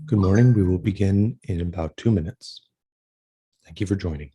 Good morning. We will begin in about 2 minutes. Thank you for joining.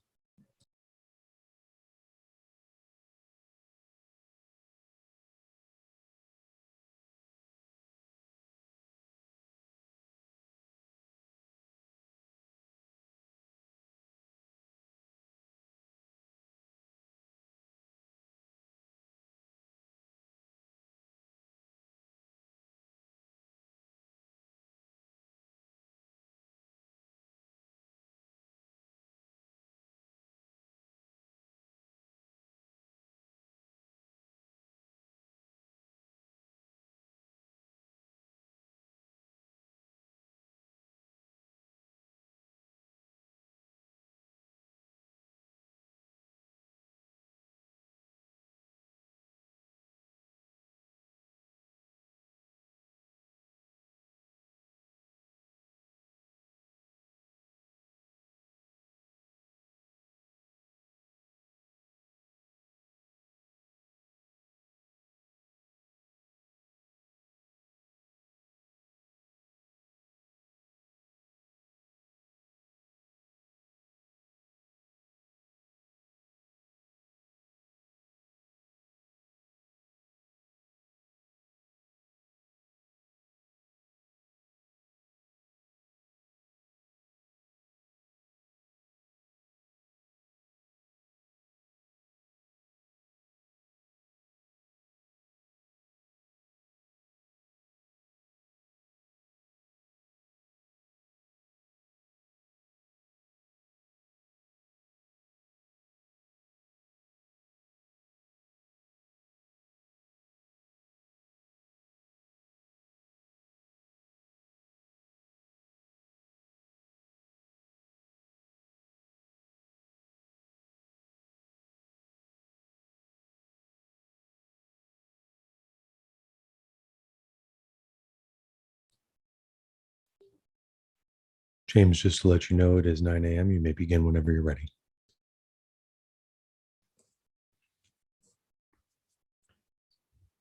James, just to let you know, it is 9 a.m. You may begin whenever you're ready.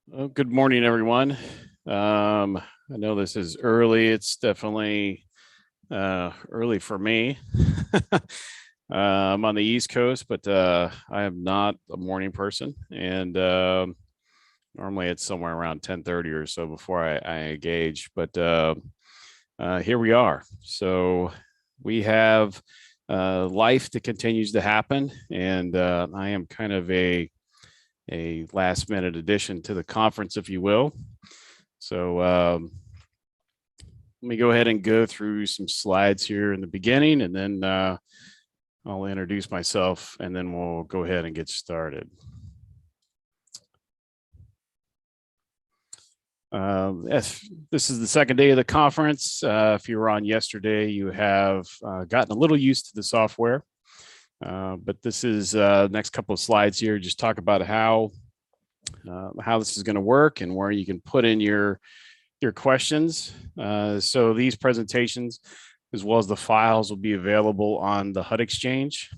Well, good morning, everyone. I know this is early. It's definitely early for me. I'm on the East Coast, but I am not a morning person. And normally it's somewhere around 10:30 or so before I engage. But here we are. So we have life that continues to happen. And I am kind of a last minute addition to the conference, if you will. So let me go ahead and go through some slides here in the beginning, and then I'll introduce myself, and then we'll go ahead and get started. Yes, this is the second day of the conference. If you were on yesterday, you have gotten a little used to the software. But this is next couple of slides here, just talk about how this is going to work and where you can put in your questions. So these presentations, as well as the files, will be available on the HUD Exchange.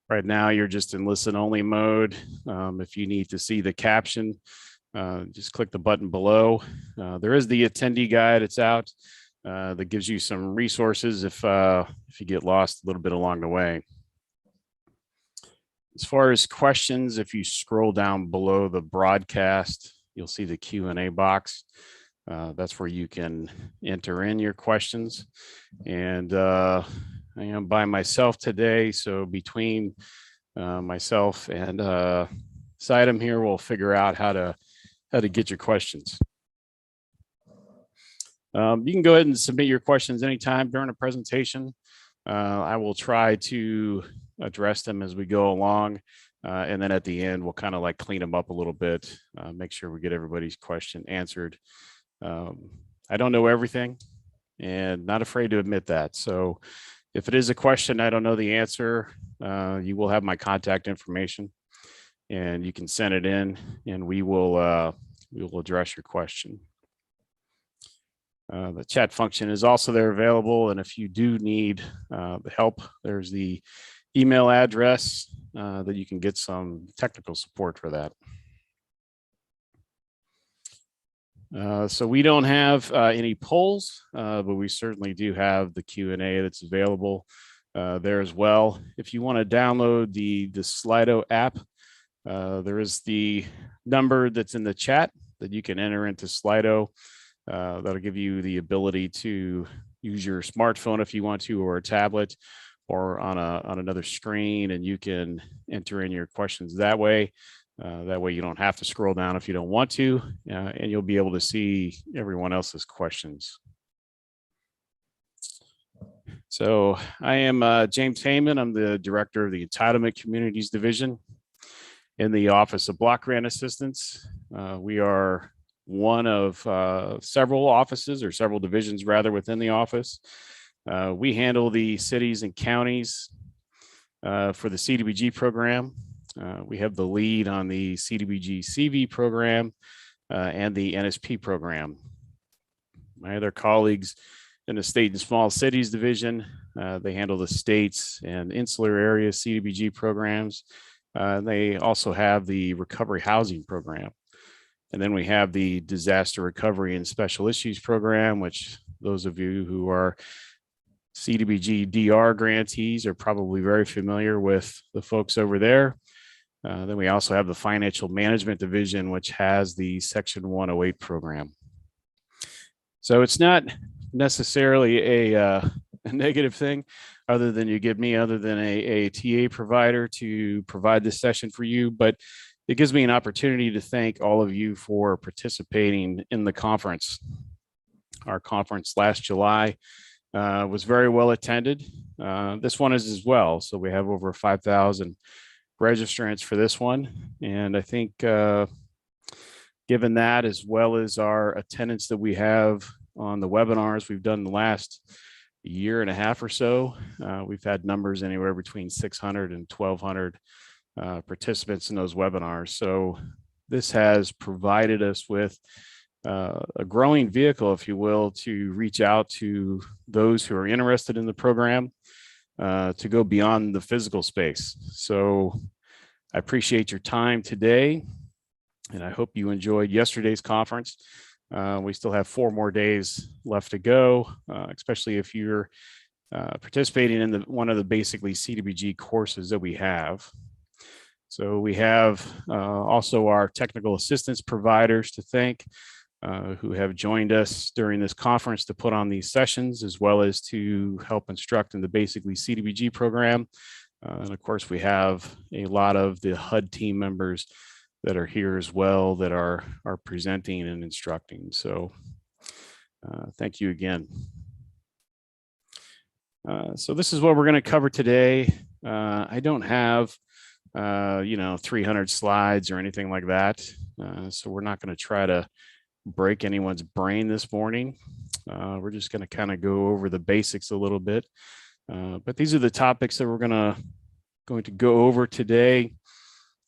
Right now, you're just in listen-only mode. If you need to see the caption, just click the button below. There is the attendee guide. It's out. That gives you some resources if you get lost a little bit along the way. As far as questions, if you scroll down below the broadcast, you'll see the Q&A box. That's where you can enter in your questions. And I am by myself today, so between myself and Sidem here, we'll figure out how to get your questions. You can go ahead and submit your questions anytime during a presentation. I will try to address them as we go along. And then at the end, we'll kind of like clean them up a little bit, make sure we get everybody's question answered. I don't know everything and not afraid to admit that. So if it is a question I don't know the answer, you will have my contact information and you can send it in and we will address your question. The chat function is also there available. And if you do need help, there's the email address that you can get some technical support for that. So we don't have any polls, but we certainly do have the Q&A that's available there as well. If you want to download the Slido app, there is the number that's in the chat that you can enter into Slido. That'll give you the ability to use your smartphone if you want to, or a tablet, or on another screen, and you can enter in your questions that way. That way you don't have to scroll down if you don't want to, and you'll be able to see everyone else's questions. So I am James Heyman. I'm the director of the Entitlement Communities Division in the Office of Block Grant Assistance. We are one of several offices, or several divisions rather, within the office. We handle the cities and counties for the CDBG program. We have the lead on the CDBG-CV program and the NSP program. My other colleagues in the State and Small Cities Division, they handle the states and insular area CDBG programs. They also have the Recovery Housing Program. And then we have the Disaster Recovery and Special Issues Program, which those of you who are CDBG DR grantees are probably very familiar with the folks over there. Then we also have the Financial Management Division, which has the Section 108 program. So it's not necessarily a negative thing, other than a TA provider to provide this session for you, but it gives me an opportunity to thank all of you for participating in the conference. Our conference last July was very well attended. This one is as well. So we have over 5,000 registrants for this one. And I think given that, as well as our attendance that we have on the webinars we've done the last year and a half or so, we've had numbers anywhere between 600 and 1,200 participants in those webinars. So this has provided us with a growing vehicle, if you will, to reach out to those who are interested in the program, to go beyond the physical space. So I appreciate your time today, and I hope you enjoyed yesterday's conference. We still have 4 more days left to go, especially if you're participating in one of the basically CDBG courses that we have. So we have also our technical assistance providers to thank, who have joined us during this conference to put on these sessions, as well as to help instruct in the basically CDBG program. And of course, we have a lot of the HUD team members that are here as well, that are presenting and instructing. So thank you again. So this is what we're going to cover today. I don't have 300 slides or anything like that. So we're not going to try to break anyone's brain this morning. We're just going to kind of go over the basics a little bit. But these are the topics that we're going to go over today,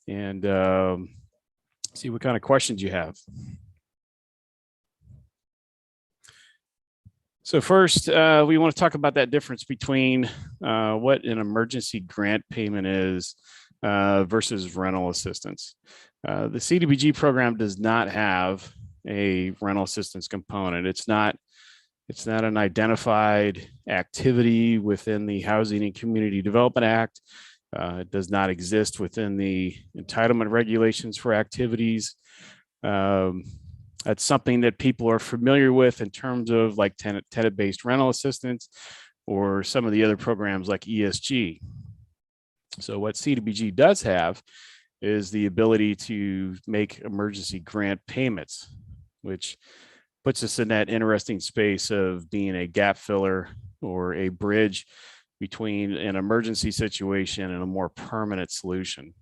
and see what kind of questions you have. So first, we want to talk about that difference between what an emergency grant payment is versus rental assistance. The CDBG program does not have a rental assistance component. It's not an identified activity within the Housing and Community Development Act. It does not exist within the entitlement regulations for activities. That's something that people are familiar with in terms of like tenant-based rental assistance, or some of the other programs like ESG. So what CDBG does have is the ability to make emergency grant payments, which puts us in that interesting space of being a gap filler or a bridge between an emergency situation and a more permanent solution.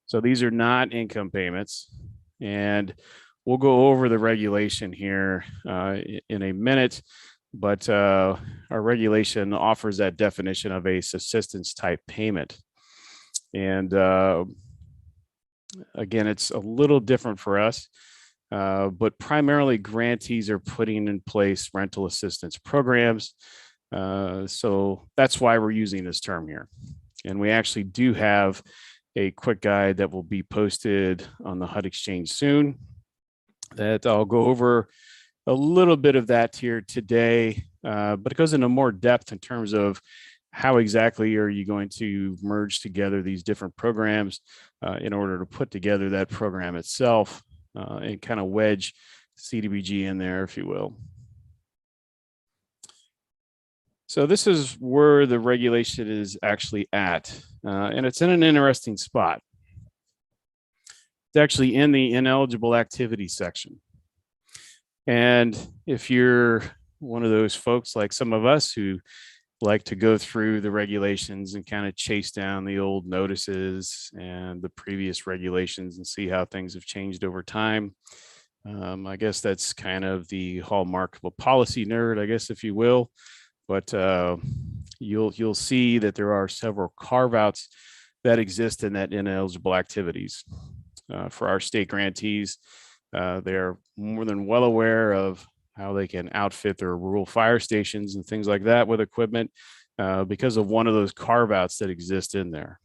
So these are not income payments, and we'll go over the regulation here in a minute, but our regulation offers that definition of a subsistence type payment. And again, it's a little different for us, but primarily grantees are putting in place rental assistance programs. So that's why we're using this term here. And we actually do have a quick guide that will be posted on the HUD Exchange soon. that I'll go over a little bit of that here today, but it goes into more depth in terms of how exactly are you going to merge together these different programs in order to put together that program itself and kind of wedge CDBG in there, if you will. So this is where the regulation is actually at, and it's in an interesting spot. It's actually in the ineligible activity section. And if you're one of those folks like some of us who like to go through the regulations and kind of chase down the old notices and the previous regulations and see how things have changed over time, I guess that's kind of the hallmark of a policy nerd, I guess, if you will. But you'll see that there are several carve-outs that exist in that ineligible activities. For our state grantees, they're more than well aware of how they can outfit their rural fire stations and things like that with equipment because of one of those carve-outs that exist in there.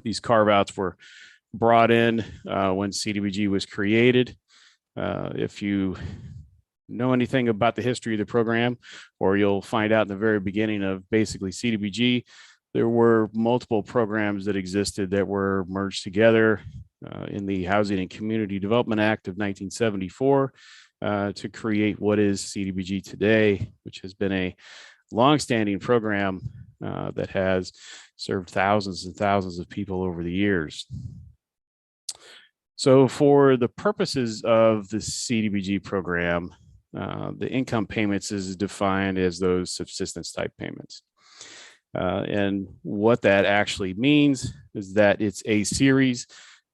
These carve-outs were brought in when CDBG was created. If you know anything about the history of the program, or you'll find out in the very beginning of basically CDBG, there were multiple programs that existed that were merged together in the Housing and Community Development Act of 1974 to create what is CDBG today, which has been a longstanding program that has served thousands and thousands of people over the years. So for the purposes of the CDBG program, the income payments is defined as those subsistence type payments. And what that actually means is that it's a series,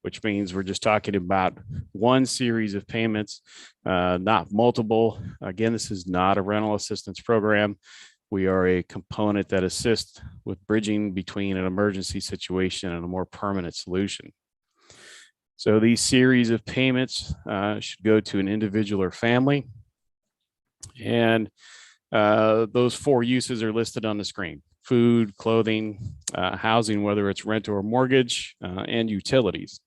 which means we're just talking about one series of payments, not multiple. Again, this is not a rental assistance program. We are a component that assists with bridging between an emergency situation and a more permanent solution. So these series of payments should go to an individual or family. And those four uses are listed on the screen: food, clothing, housing, whether it's rent or mortgage, and utilities.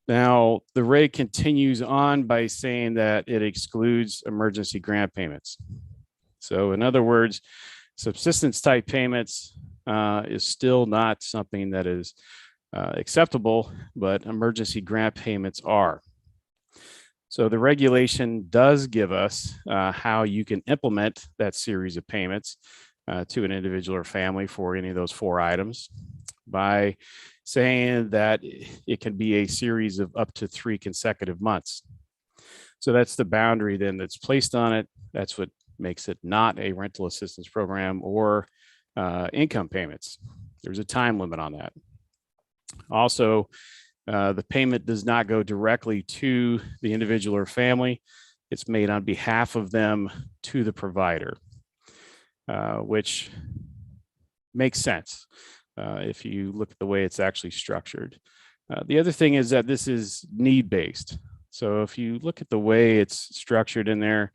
Now, the reg continues on by saying that it excludes emergency grant payments. So in other words, subsistence type payments is still not something that is acceptable, but emergency grant payments are. So the regulation does give us how you can implement that series of payments to an individual or family for any of those four items by saying that it can be a series of up to 3 consecutive months. So that's the boundary then that's placed on it. That's what makes it not a rental assistance program or income payments. There's a time limit on that. Also, the payment does not go directly to the individual or family. It's made on behalf of them to the provider, which makes sense if you look at the way it's actually structured. The other thing is that this is need-based. So if you look at the way it's structured in there,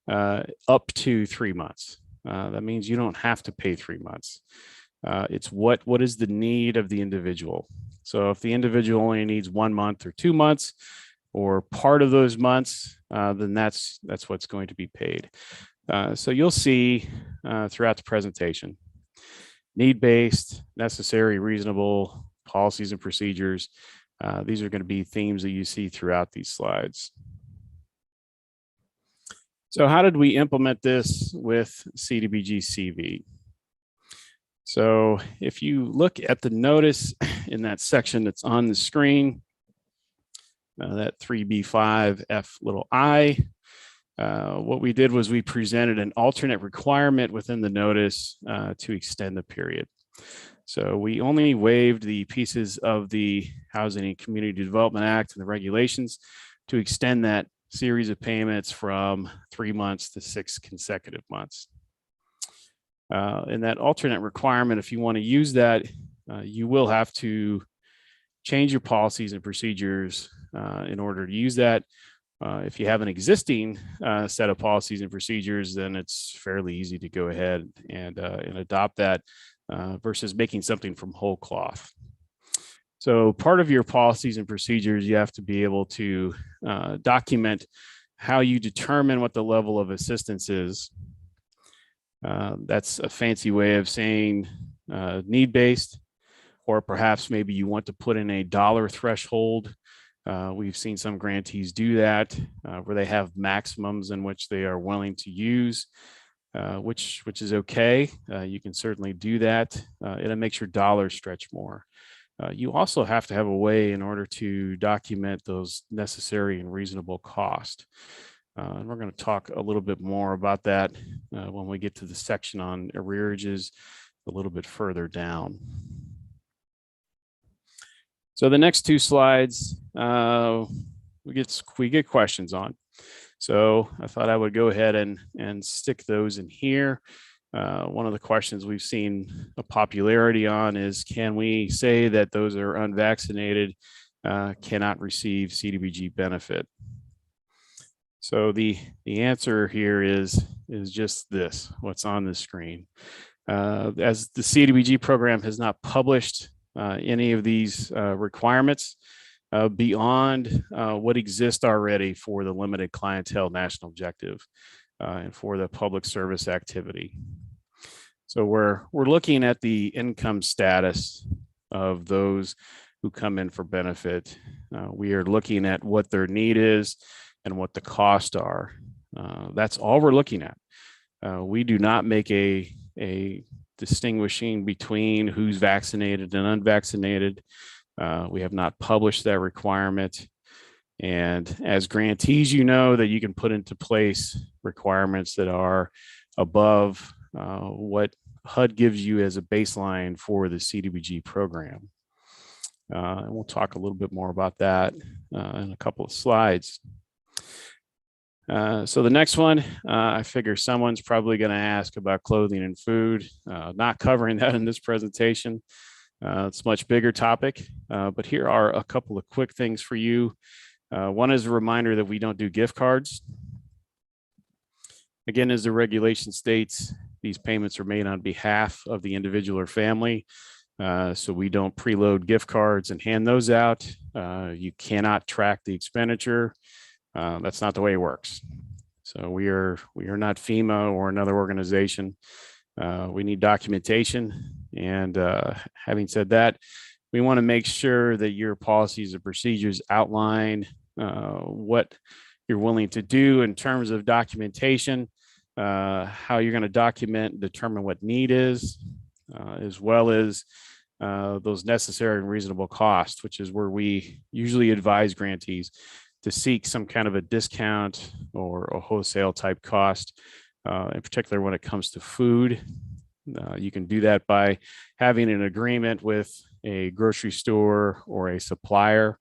up to 3 months, that means you don't have to pay 3 months. It's what is the need of the individual. So if the individual only needs 1 month or 2 months or part of those months, then that's what's going to be paid. So you'll see throughout the presentation, need-based, necessary, reasonable, policies and procedures. These are going to be themes that you see throughout these slides. So how did we implement this with CDBG-CV? So if you look at the notice in that section that's on the screen, that 3B5F little I, what we did was we presented an alternate requirement within the notice to extend the period. So we only waived the pieces of the Housing and Community Development Act and the regulations to extend that series of payments from 3 months to 6 consecutive months. In that alternate requirement, if you want to use that, you will have to change your policies and procedures in order to use that. If you have an existing set of policies and procedures, then it's fairly easy to go ahead and adopt that versus making something from whole cloth. So part of your policies and procedures, you have to be able to document how you determine what the level of assistance is. That's a fancy way of saying need-based, or perhaps maybe you want to put in a dollar threshold. We've seen some grantees do that, where they have maximums in which they are willing to use, which is okay. You can certainly do that. It makes your dollars stretch more. You also have to have a way in order to document those necessary and reasonable cost. And we're going to talk a little bit more about that when we get to the section on arrearages a little bit further down. So the next two slides, we get questions on. So I thought I would go ahead and stick those in here. One of the questions we've seen a popularity on is, can we say that those that are unvaccinated cannot receive CDBG benefit? So the answer here is just this, what's on the screen. As the CDBG program has not published any of these requirements beyond what exists already for the limited clientele national objective and for the public service activity. So we're looking at the income status of those who come in for benefit. We are looking at what their need is and what the costs are. That's all we're looking at. We do not make a distinguishing between who's vaccinated and unvaccinated. We have not published that requirement. And as grantees, you know that you can put into place requirements that are above what HUD gives you as a baseline for the CDBG program. And we'll talk a little bit more about that in a couple of slides. So the next one, I figure someone's probably going to ask about clothing and food. Not covering that in this presentation. It's a much bigger topic, but here are a couple of quick things for you. One is a reminder that we don't do gift cards. Again, as the regulation states, these payments are made on behalf of the individual or family. So we don't preload gift cards and hand those out. You cannot track the expenditure. That's not the way it works. So we are not FEMA or another organization. We need documentation. And having said that, we want to make sure that your policies and procedures outline what you're willing to do in terms of documentation, how you're going to document and determine what need is, as well as those necessary and reasonable costs, which is where we usually advise grantees to seek some kind of a discount or a wholesale type cost, in particular when it comes to food. You can do that by having an agreement with a grocery store or a supplier,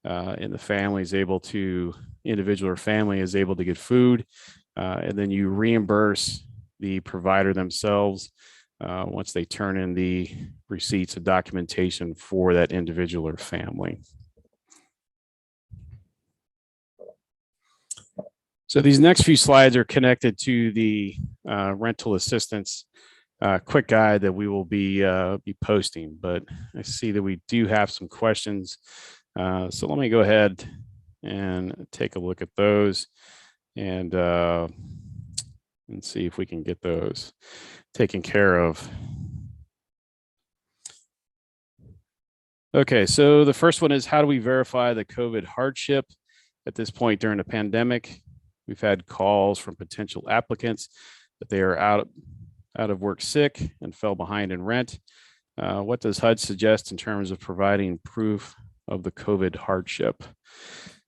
and the family is able to, individual or family is able to get food, and then you reimburse the provider themselves once they turn in the receipts and documentation for that individual or family. So these next few slides are connected to the rental assistance quick guide that we will be posting, but I see that we do have some questions. So let me go ahead and take a look at those and see if we can get those taken care of. Okay, so the first one is, how do we verify the COVID hardship at this point during the pandemic? We've had calls from potential applicants that they are out of work sick and fell behind in rent. What does HUD suggest in terms of providing proof of the COVID hardship?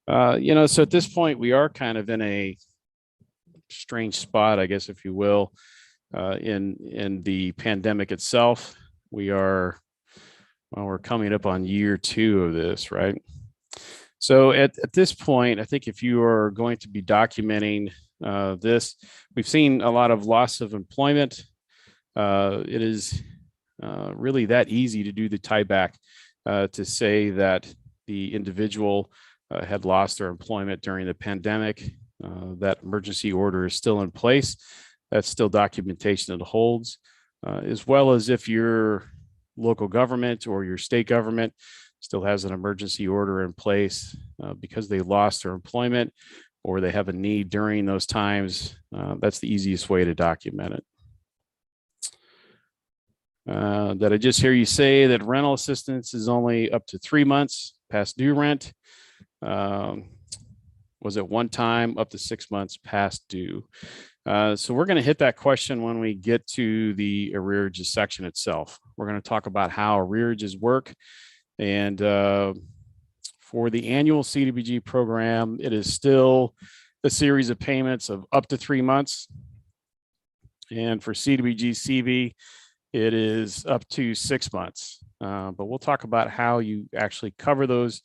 So at this point, we are kind of in a strange spot, I guess, if you will, in the pandemic itself. We're coming up on year 2 of this, right? So at this point, I think if you are going to be documenting this, we've seen a lot of loss of employment. It is really that easy to do the tie back to say that the individual had lost their employment during the pandemic. That emergency order is still in place. That's still documentation that holds, as well as if your local government or your state government still has an emergency order in place because they lost their employment or they have a need during those times, that's the easiest way to document it. Did I just hear you say that rental assistance is only up to 3 months past due rent? Was it one time up to 6 months past due? So we're going to hit that question when we get to the arrearages section itself. We're going to talk about how arrearages work. And for the annual CDBG program, it is still a series of payments of up to 3 months. And for CDBG-CV, it is up to 6 months. But we'll talk about how you actually cover those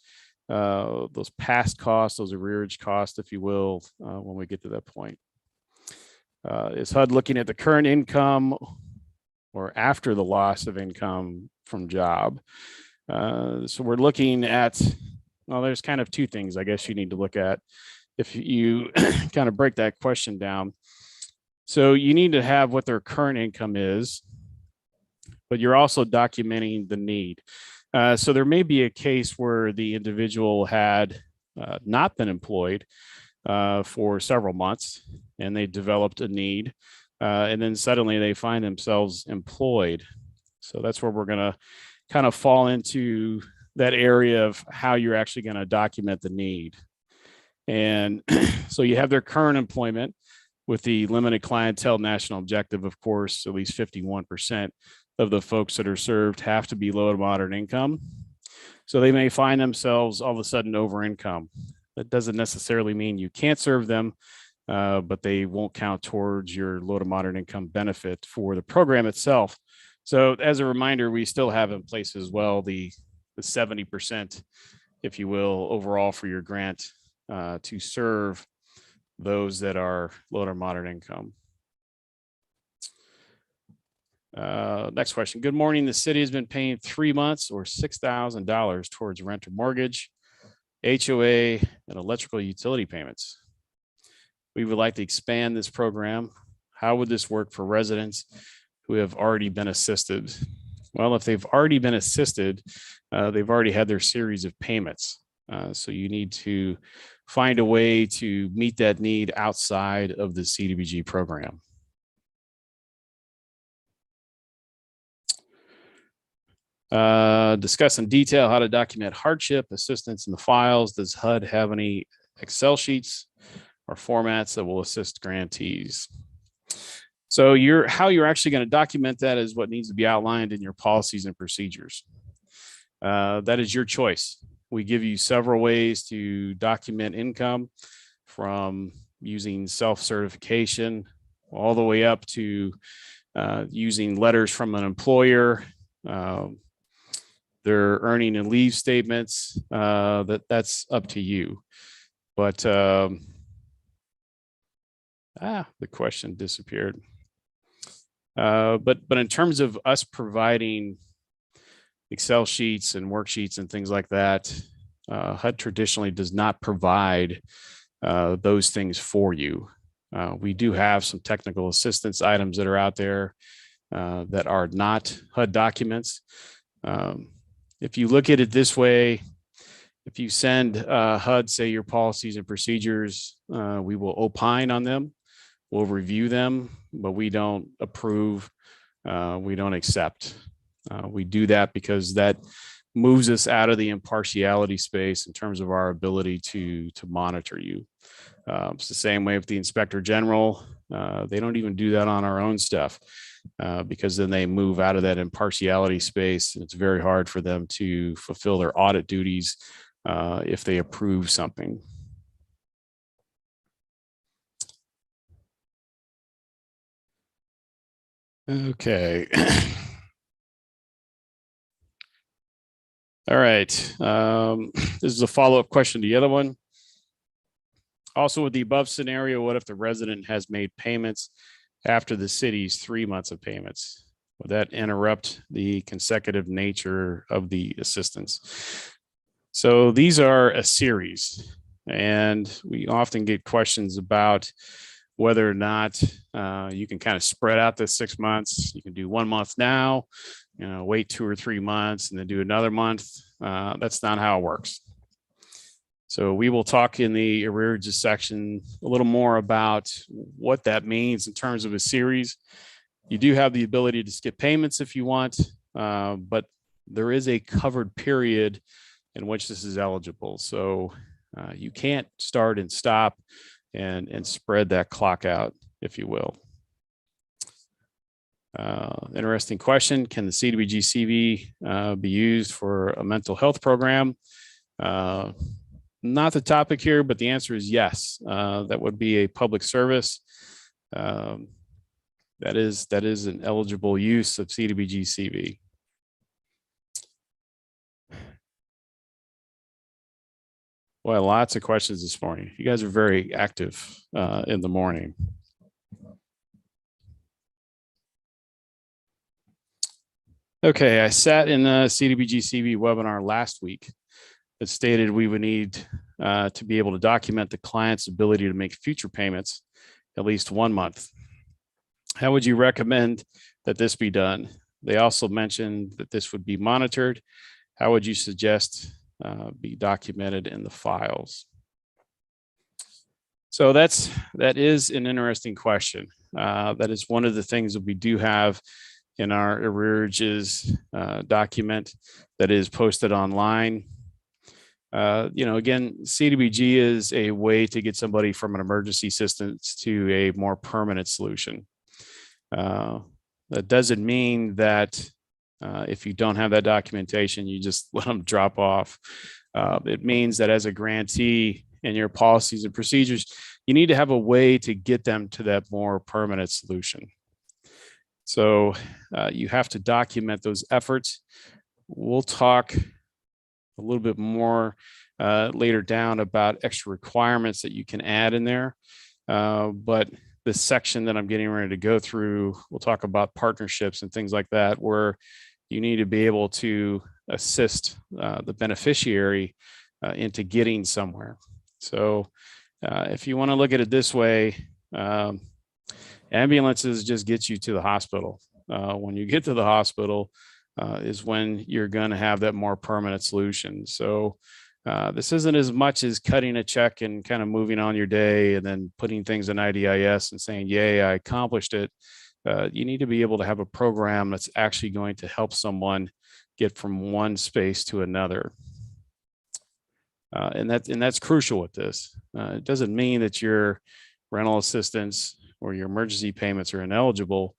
past costs, those arrearage costs, if you will, when we get to that point. Is HUD looking at the current income or after the loss of income from job? So we're looking at, well, there's kind of two things I guess you need to look at if you kind of break that question down. So you need to have what their current income is, but you're also documenting the need. So there may be a case where the individual had not been employed for several months and they developed a need and then suddenly they find themselves employed. So that's where we're going to kind of fall into that area of how you're actually going to document the need. And so you have their current employment with the limited clientele national objective, of course, at least 51% of the folks that are served have to be low to moderate income. So they may find themselves all of a sudden over income. That doesn't necessarily mean you can't serve them, but they won't count towards your low to moderate income benefit for the program itself. So as a reminder, we still have in place as well the 70%, if you will, overall for your grant to serve those that are low to moderate income. Next question. Good morning. The city has been paying 3 months or $6,000 towards rent or mortgage, HOA, and electrical utility payments. We would like to expand this program. How would this work for residents who have already been assisted? Well, if they've already been assisted, they've already had their series of payments. So you need to find a way to meet that need outside of the CDBG program. Discuss in detail how to document hardship assistance in the files. Does HUD have any Excel sheets or formats that will assist grantees? So how you're actually going to document that is what needs to be outlined in your policies and procedures. That is your choice. We give you several ways to document income, from using self-certification all the way up to using letters from an employer, their earning and leave statements. That's up to you. But the question disappeared. But in terms of us providing Excel sheets and worksheets and things like that, HUD traditionally does not provide those things for you. We do have some technical assistance items that are out there that are not HUD documents. If you look at it this way, if you send HUD, say, your policies and procedures, we will opine on them. We'll review them, but we don't approve. We don't accept. We do that because that moves us out of the impartiality space in terms of our ability to monitor you. It's the same way with the Inspector General. They don't even do that on our own stuff because then they move out of that impartiality space. And it's very hard for them to fulfill their audit duties if they approve something. Okay. All right. This is a follow-up question to the other one. Also, with the above scenario, what if the resident has made payments after the city's 3 months of payments? Would that interrupt the consecutive nature of the assistance? So these are a series, and we often get questions about whether or not you can kind of spread out the 6 months. You can do 1 month now, wait 2 or 3 months and then do another month. That's not how it works. So we will talk in the arrearages section a little more about what that means in terms of a series. You do have the ability to skip payments if you want, but there is a covered period in which this is eligible. So you can't start and stop and spread that clock out, if you will. Interesting question. Can the CDBG-CV be used for a mental health program? Not the topic here, but the answer is yes. That would be a public service. That is an eligible use of CDBG-CV. Well, lots of questions this morning. You guys are very active in the morning. Okay, I sat in the CDBG-CV webinar last week that stated we would need to be able to document the client's ability to make future payments at least 1 month. How would you recommend that this be done? They also mentioned that this would be monitored. How would you suggest be documented in the files? So that is an interesting question. That is one of the things that we do have in our arrearages document that is posted online. Again, CDBG is a way to get somebody from an emergency assistance to a more permanent solution. That doesn't mean that if you don't have that documentation, you just let them drop off. It means that as a grantee in your policies and procedures, you need to have a way to get them to that more permanent solution. So you have to document those efforts. We'll talk a little bit more later down about extra requirements that you can add in there. But the section that I'm getting ready to go through, we'll talk about partnerships and things like that, where you need to be able to assist the beneficiary into getting somewhere. So if you want to look at it this way, ambulances just get you to the hospital. When you get to the hospital is when you're going to have that more permanent solution. So this isn't as much as cutting a check and kind of moving on your day and then putting things in IDIS and saying, yay, I accomplished it. You need to be able to have a program that's actually going to help someone get from one space to another. And that's crucial with this. It doesn't mean that your rental assistance or your emergency payments are ineligible.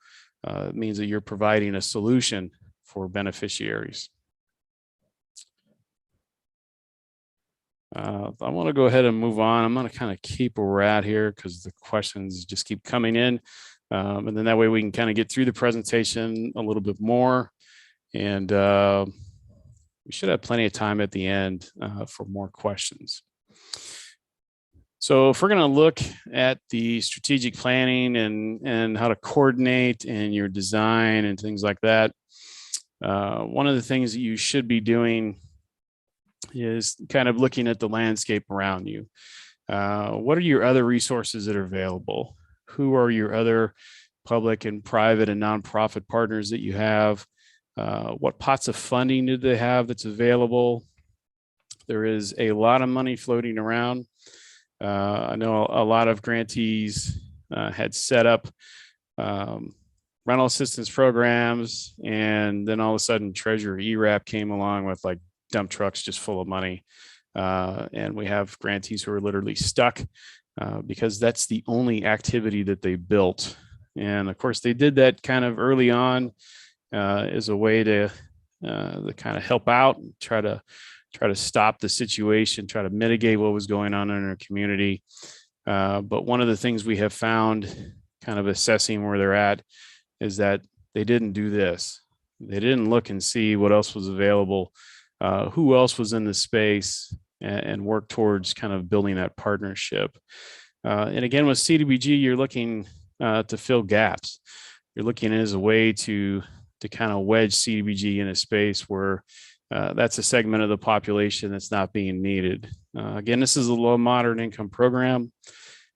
It means that you're providing a solution for beneficiaries. I want to go ahead and move on. I'm going to kind of keep where we're at here because the questions just keep coming in. And then that way we can kind of get through the presentation a little bit more. And we should have plenty of time at the end for more questions. So if we're going to look at the strategic planning and how to coordinate and your design and things like that, one of the things that you should be doing is kind of looking at the landscape around you. What are your other resources that are available? Who are your other public and private and nonprofit partners that you have? What pots of funding do they have that's available? There is a lot of money floating around. I know a lot of grantees had set up rental assistance programs, and then all of a sudden Treasurer ERAP came along with like dump trucks just full of money. And we have grantees who are literally stuck because that's the only activity that they built. And of course, they did that kind of early on as a way to kind of help out and try to stop the situation, try to mitigate what was going on in our community. But one of the things we have found kind of assessing where they're at is that they didn't do this. They didn't look and see what else was available, who else was in the space, and work towards kind of building that partnership. And again, with CDBG, you're looking to fill gaps. You're looking as a way to kind of wedge CDBG in a space where that's a segment of the population that's not being needed. Again, this is a low moderate income program,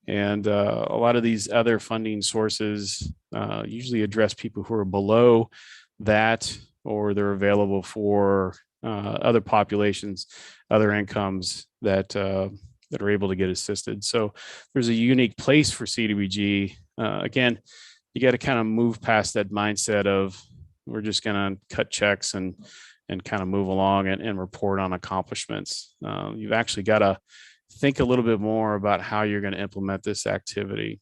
and a lot of these other funding sources usually address people who are below that, or they're available for other populations, other incomes that are able to get assisted. So there's a unique place for CDBG. Again, you got to kind of move past that mindset of we're just going to cut checks and kind of move along and report on accomplishments. You've actually got to think a little bit more about how you're going to implement this activity.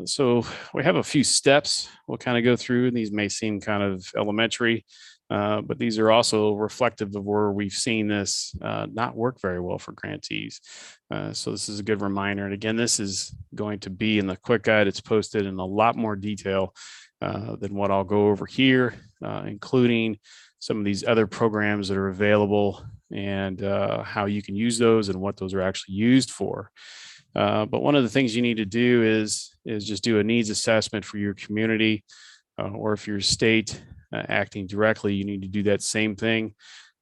So we have a few steps we'll kind of go through, and these may seem kind of elementary, but these are also reflective of where we've seen this not work very well for grantees. So this is a good reminder. And again, this is going to be in the quick guide. It's posted in a lot more detail than what I'll go over here, including some of these other programs that are available and how you can use those and what those are actually used for. But one of the things you need to do is just do a needs assessment for your community, or if your state acting directly, you need to do that same thing.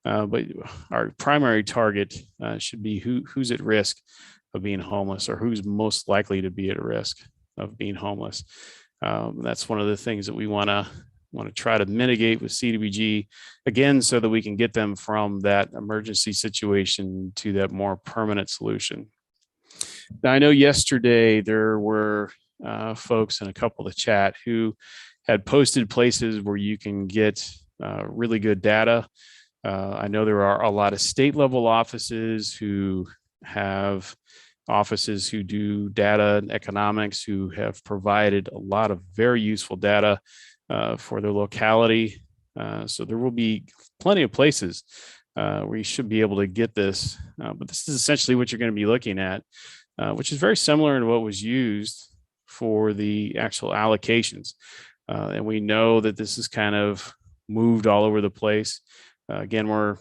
But our primary target should be who's at risk of being homeless, or who's most likely to be at risk of being homeless. That's one of the things that we want to try to mitigate with CDBG, again, so that we can get them from that emergency situation to that more permanent solution. Now, I know yesterday there were folks in a couple of the chat who had posted places where you can get really good data. I know there are a lot of state level offices who have offices who do data and economics, who have provided a lot of very useful data for their locality. So there will be plenty of places where you should be able to get this, but this is essentially what you're going to be looking at. Which is very similar to what was used for the actual allocations. And we know that this is kind of moved all over the place. Again, we're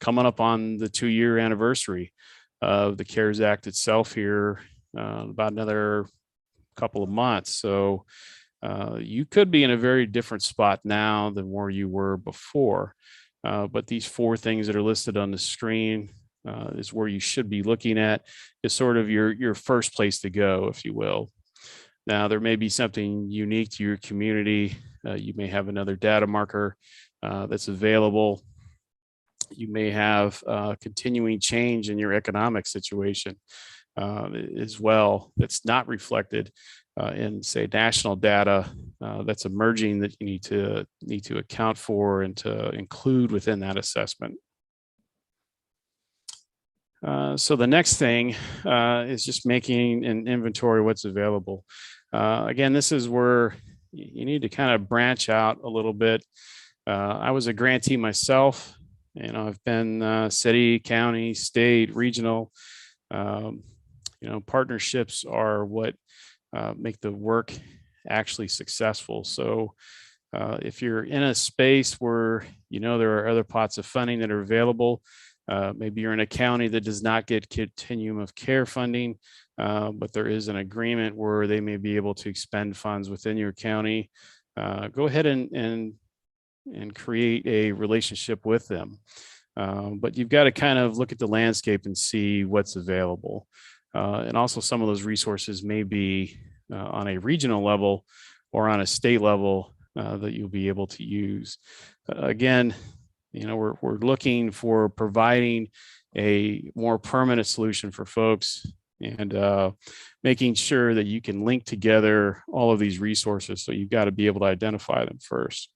coming up on the 2-year anniversary of the CARES Act itself here, about another couple of months. So you could be in a very different spot now than where you were before. But these 4 things that are listed on the screen is where you should be looking at, is sort of your first place to go, if you will. Now, there may be something unique to your community. You may have another data marker that's available. You may have continuing change in your economic situation as well that's not reflected in, say, national data that's emerging that you need to account for and to include within that assessment. So the next thing is just making an inventory of what's available. Again, this is where you need to kind of branch out a little bit. I was a grantee myself. I've been city, county, state, regional. Partnerships are what make the work actually successful. So if you're in a space where there are other pots of funding that are available, maybe you're in a county that does not get continuum of care funding, but there is an agreement where they may be able to expend funds within your county. Go ahead and create a relationship with them. But you've got to kind of look at the landscape and see what's available. And also some of those resources may be on a regional level or on a state level that you'll be able to use. Again, we're looking for providing a more permanent solution for folks, and making sure that you can link together all of these resources. So you've got to be able to identify them first.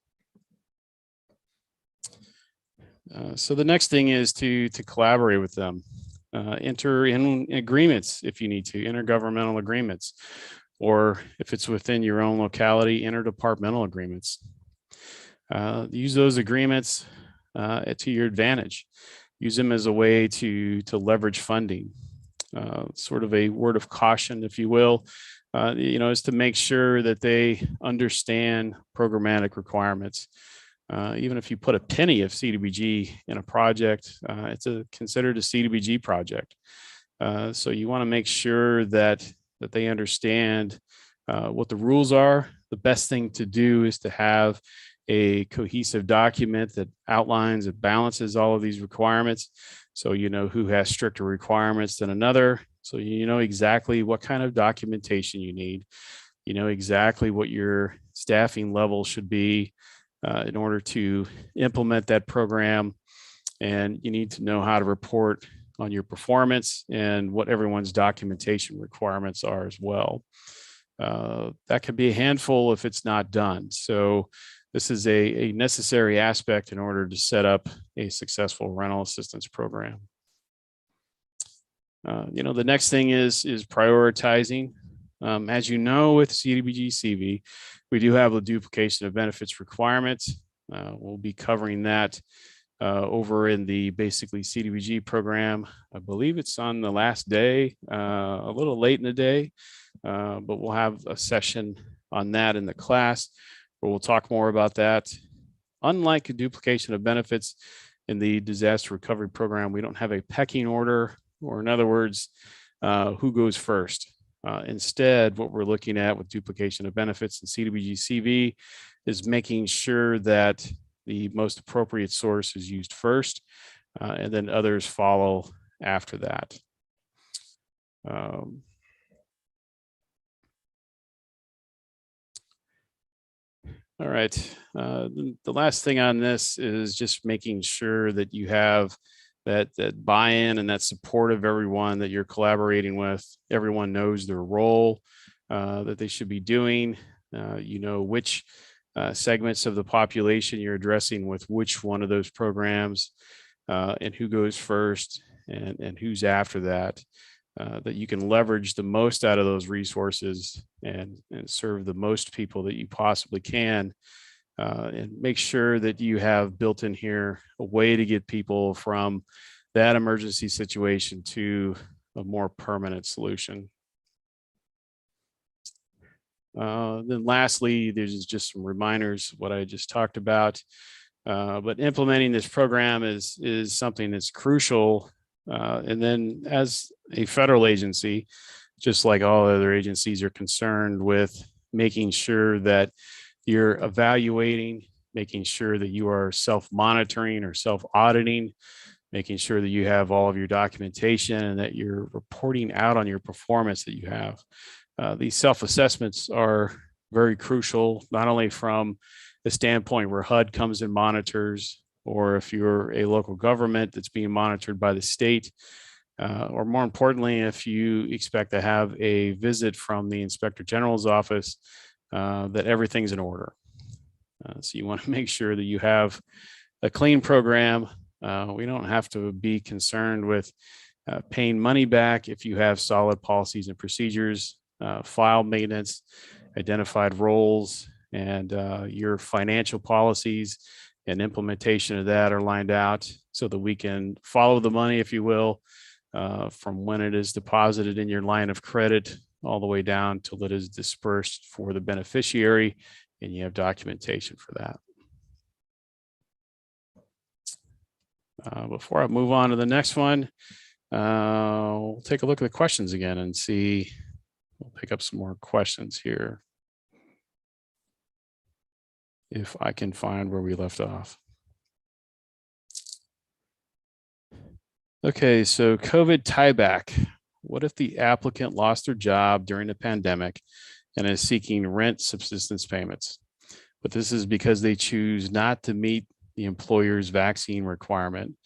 So the next thing is to collaborate with them. Enter in agreements if you need to, intergovernmental agreements, or if it's within your own locality, interdepartmental agreements. Use those agreements to your advantage. Use them as a way to leverage funding. Sort of a word of caution, if you will, is to make sure that they understand programmatic requirements. Even if you put a penny of CDBG in a project, it's considered a CDBG project. So you want to make sure that they understand what the rules are. The best thing to do is to have a cohesive document that outlines and balances all of these requirements. So you know who has stricter requirements than another. So you know exactly what kind of documentation you need. You know exactly what your staffing level should be. in order to implement that program. And you need to know how to report on your performance and what everyone's documentation requirements are as well. That could be a handful if it's not done. So this is a necessary aspect in order to set up a successful rental assistance program. The next thing is prioritizing. As you know, with CDBG-CV, we do have a duplication of benefits requirements. We'll be covering that over in the basically CDBG program. I believe it's on the last day, a little late in the day, but we'll have a session on that in the class where we'll talk more about that. Unlike a duplication of benefits in the disaster recovery program, we don't have a pecking order, or in other words, who goes first. Instead, what we're looking at with duplication of benefits in CDBG-CV is making sure that the most appropriate source is used first, and then others follow after that. All right. The last thing on this is just making sure that you have that buy-in and that support of everyone that you're collaborating with. Everyone knows their role that they should be doing. Which segments of the population you're addressing with which one of those programs, and who goes first and who's after that. That you can leverage the most out of those resources and serve the most people that you possibly can, and make sure that you have built in here a way to get people from that emergency situation to a more permanent solution. Then lastly, there's just some reminders of what I just talked about, but implementing this program is something that's crucial. And then as a federal agency, just like all other agencies, are concerned with making sure that you're evaluating, making sure that you are self-monitoring or self-auditing, making sure that you have all of your documentation and that you're reporting out on your performance that you have. These self-assessments are very crucial, not only from the standpoint where HUD comes and monitors, or if you're a local government that's being monitored by the state, or more importantly, if you expect to have a visit from the Inspector General's office, that everything's in order. So you want to make sure that you have a clean program. We don't have to be concerned with paying money back if you have solid policies and procedures, file maintenance, identified roles, and your financial policies and implementation of that are lined out so that we can follow the money, if you will, from when it is deposited in your line of credit all the way down till it is dispersed for the beneficiary, and you have documentation for that. Before I move on to the next one, we'll take a look at the questions again and see. We'll pick up some more questions here if I can find where we left off. Okay, so COVID tieback. What if the applicant lost their job during the pandemic and is seeking rent subsistence payments? But this is because they choose not to meet the employer's vaccine requirement.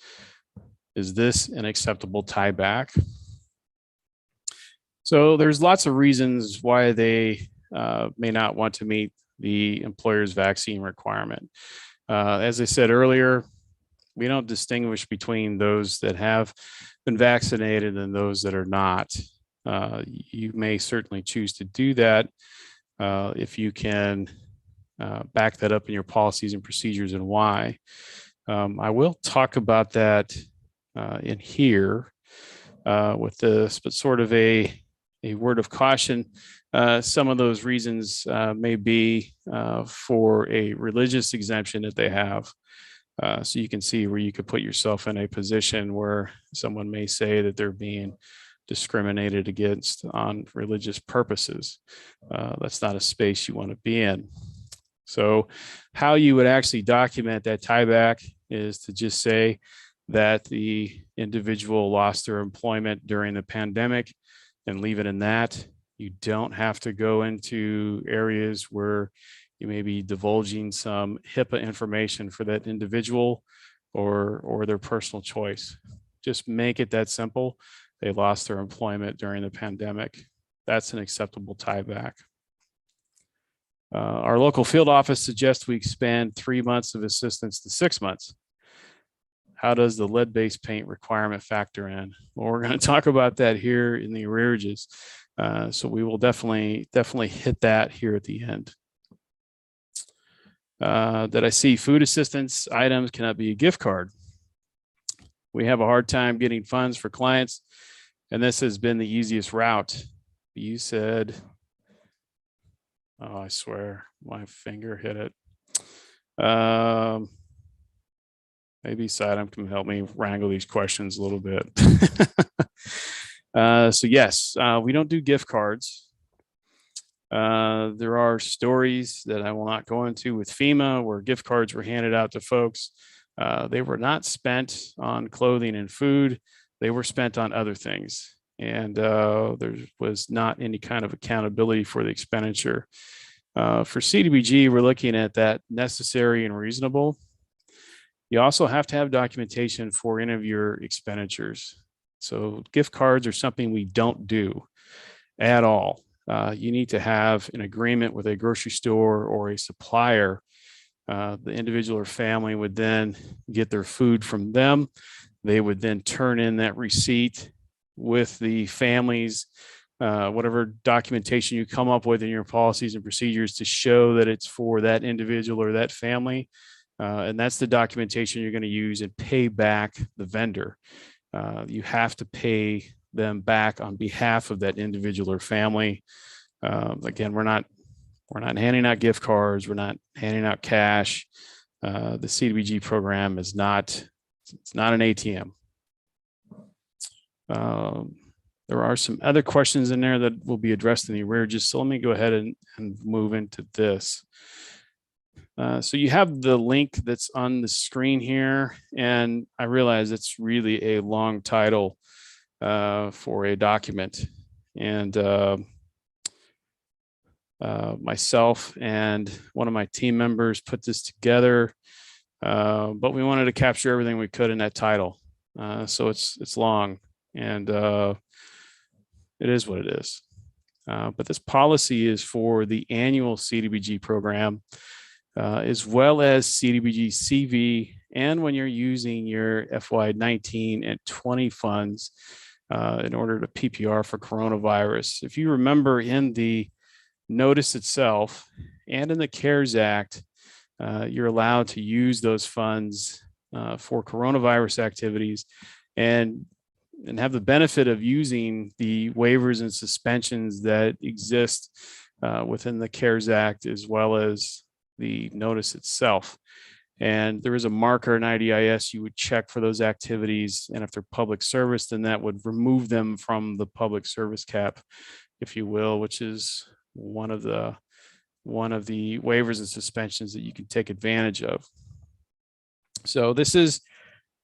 Is this an acceptable tieback? So there's lots of reasons why they may not want to meet the employer's vaccine requirement. As I said earlier, we don't distinguish between those that have been vaccinated and those that are not. You may certainly choose to do that if you can back that up in your policies and procedures and why. I will talk about that in here with this, but sort of a word of caution. Some of those reasons may be for a religious exemption that they have. So you can see where you could put yourself in a position where someone may say that they're being discriminated against on religious purposes. That's not a space you want to be in. So how you would actually document that tieback is to just say that the individual lost their employment during the pandemic and leave it in that. You don't have to go into areas where You may be divulging some HIPAA information for that individual or their personal choice. Just make it that simple. They lost their employment during the pandemic. That's an acceptable tieback. Our local field office suggests we expand 3 months of assistance to 6 months. How does the lead-based paint requirement factor in? Well, we're going to talk about that here in the arrearages. So we will definitely hit that here at the end. That I see food assistance items cannot be a gift card. We have a hard time getting funds for clients, and this has been the easiest route. You said, oh, I swear my finger hit it. Maybe Sidam can help me wrangle these questions a little bit. So yes, we don't do gift cards. There are stories that I will not go into with FEMA where gift cards were handed out to folks. They were not spent on clothing and food. They were spent on other things. And there was not any kind of accountability for the expenditure. For CDBG, we're looking at that necessary and reasonable. You also have to have documentation for any of your expenditures. So gift cards are something we don't do at all. You need to have an agreement with a grocery store or a supplier. The individual or family would then get their food from them. They would then turn in that receipt with the family's whatever documentation you come up with in your policies and procedures to show that it's for that individual or that family. And that's the documentation you're going to use and pay back the vendor. You have to pay them back on behalf of that individual or family. Again, we're not handing out gift cards. We're not handing out cash. The CDBG program is it's not an ATM. There are some other questions in there that will be addressed in the arrearages. So let me go ahead and move into this. So you have the link that's on the screen here, and I realize it's really a long title for a document. And myself and one of my team members put this together, but we wanted to capture everything we could in that title. So it's long, and it is what it is. But this policy is for the annual CDBG program, as well as CDBG-CV, and when you're using your FY19 and 20 funds in order to PPR for coronavirus. If you remember in the notice itself and in the CARES Act, you're allowed to use those funds for coronavirus activities and have the benefit of using the waivers and suspensions that exist within the CARES Act, as well as the notice itself. And there is a marker in IDIS you would check for those activities. And if they're public service, then that would remove them from the public service cap, if you will, which is one of the waivers and suspensions that you can take advantage of. So this is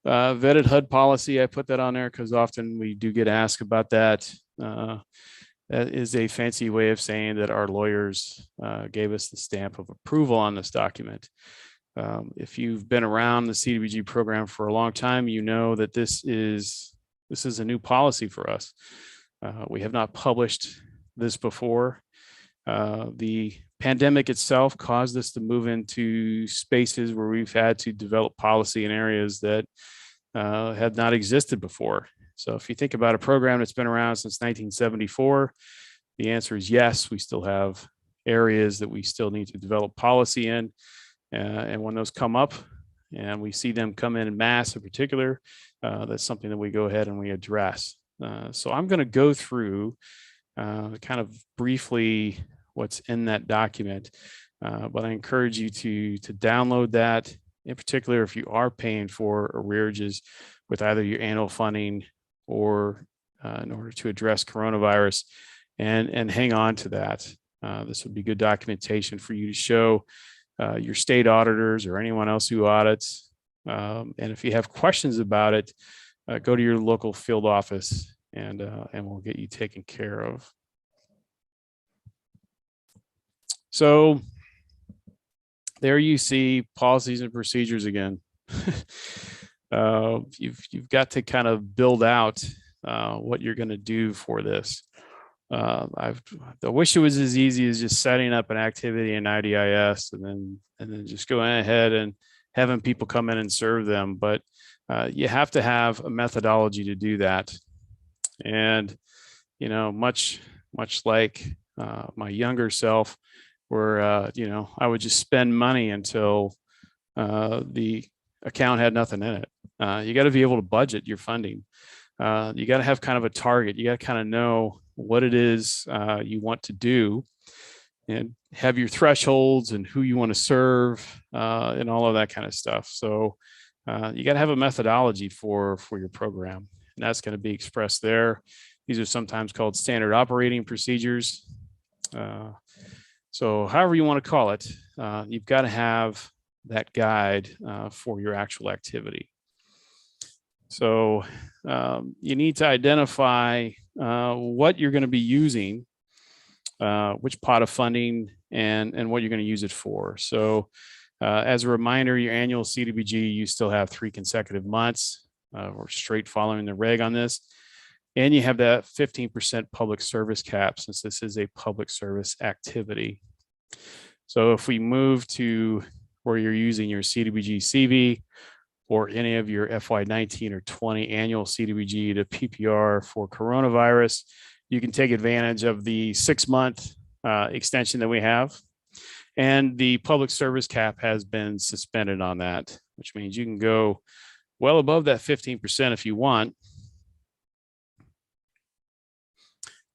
vetted HUD policy. I put that on there because often we do get asked about that. That is a fancy way of saying that our lawyers gave us the stamp of approval on this document. If you've been around the CDBG program for a long time, you know that this is a new policy for us. We have not published this before. The pandemic itself caused us to move into spaces where we've had to develop policy in areas that had not existed before. So if you think about a program that's been around since 1974, the answer is yes, we still have areas that we still need to develop policy in. And when those come up and we see them come in mass in particular, that's something that we go ahead and we address. So I'm going to go through kind of briefly what's in that document, but I encourage you to download that, in particular if you are paying for arrearages with either your annual funding or in order to address coronavirus, and hang on to that. This would be good documentation for you to show your state auditors or anyone else who audits. And if you have questions about it, go to your local field office and we'll get you taken care of. So there you see policies and procedures again. You've got to kind of build out what you're going to do for this. I wish it was as easy as just setting up an activity in IDIS and then just going ahead and having people come in and serve them. But you have to have a methodology to do that. And much like my younger self, where I would just spend money until the account had nothing in it. You got to be able to budget your funding. You got to have kind of a target. You got to kind of know what it is you want to do, and have your thresholds and who you want to serve, and all of that kind of stuff. So you got to have a methodology for your program, and that's going to be expressed there. These are sometimes called standard operating procedures. So however you want to call it, you've got to have that guide for your actual activity. So you need to identify what you're going to be using, which pot of funding, and what you're going to use it for. So as a reminder, your annual CDBG, you still have 3 consecutive months. We're straight following the reg on this. And you have that 15% public service cap, since this is a public service activity. So if we move to where you're using your CDBG-CV or any of your FY19 or 20 annual CDBG to PPR for coronavirus, you can take advantage of the 6-month extension that we have. And the public service cap has been suspended on that, which means you can go well above that 15% if you want,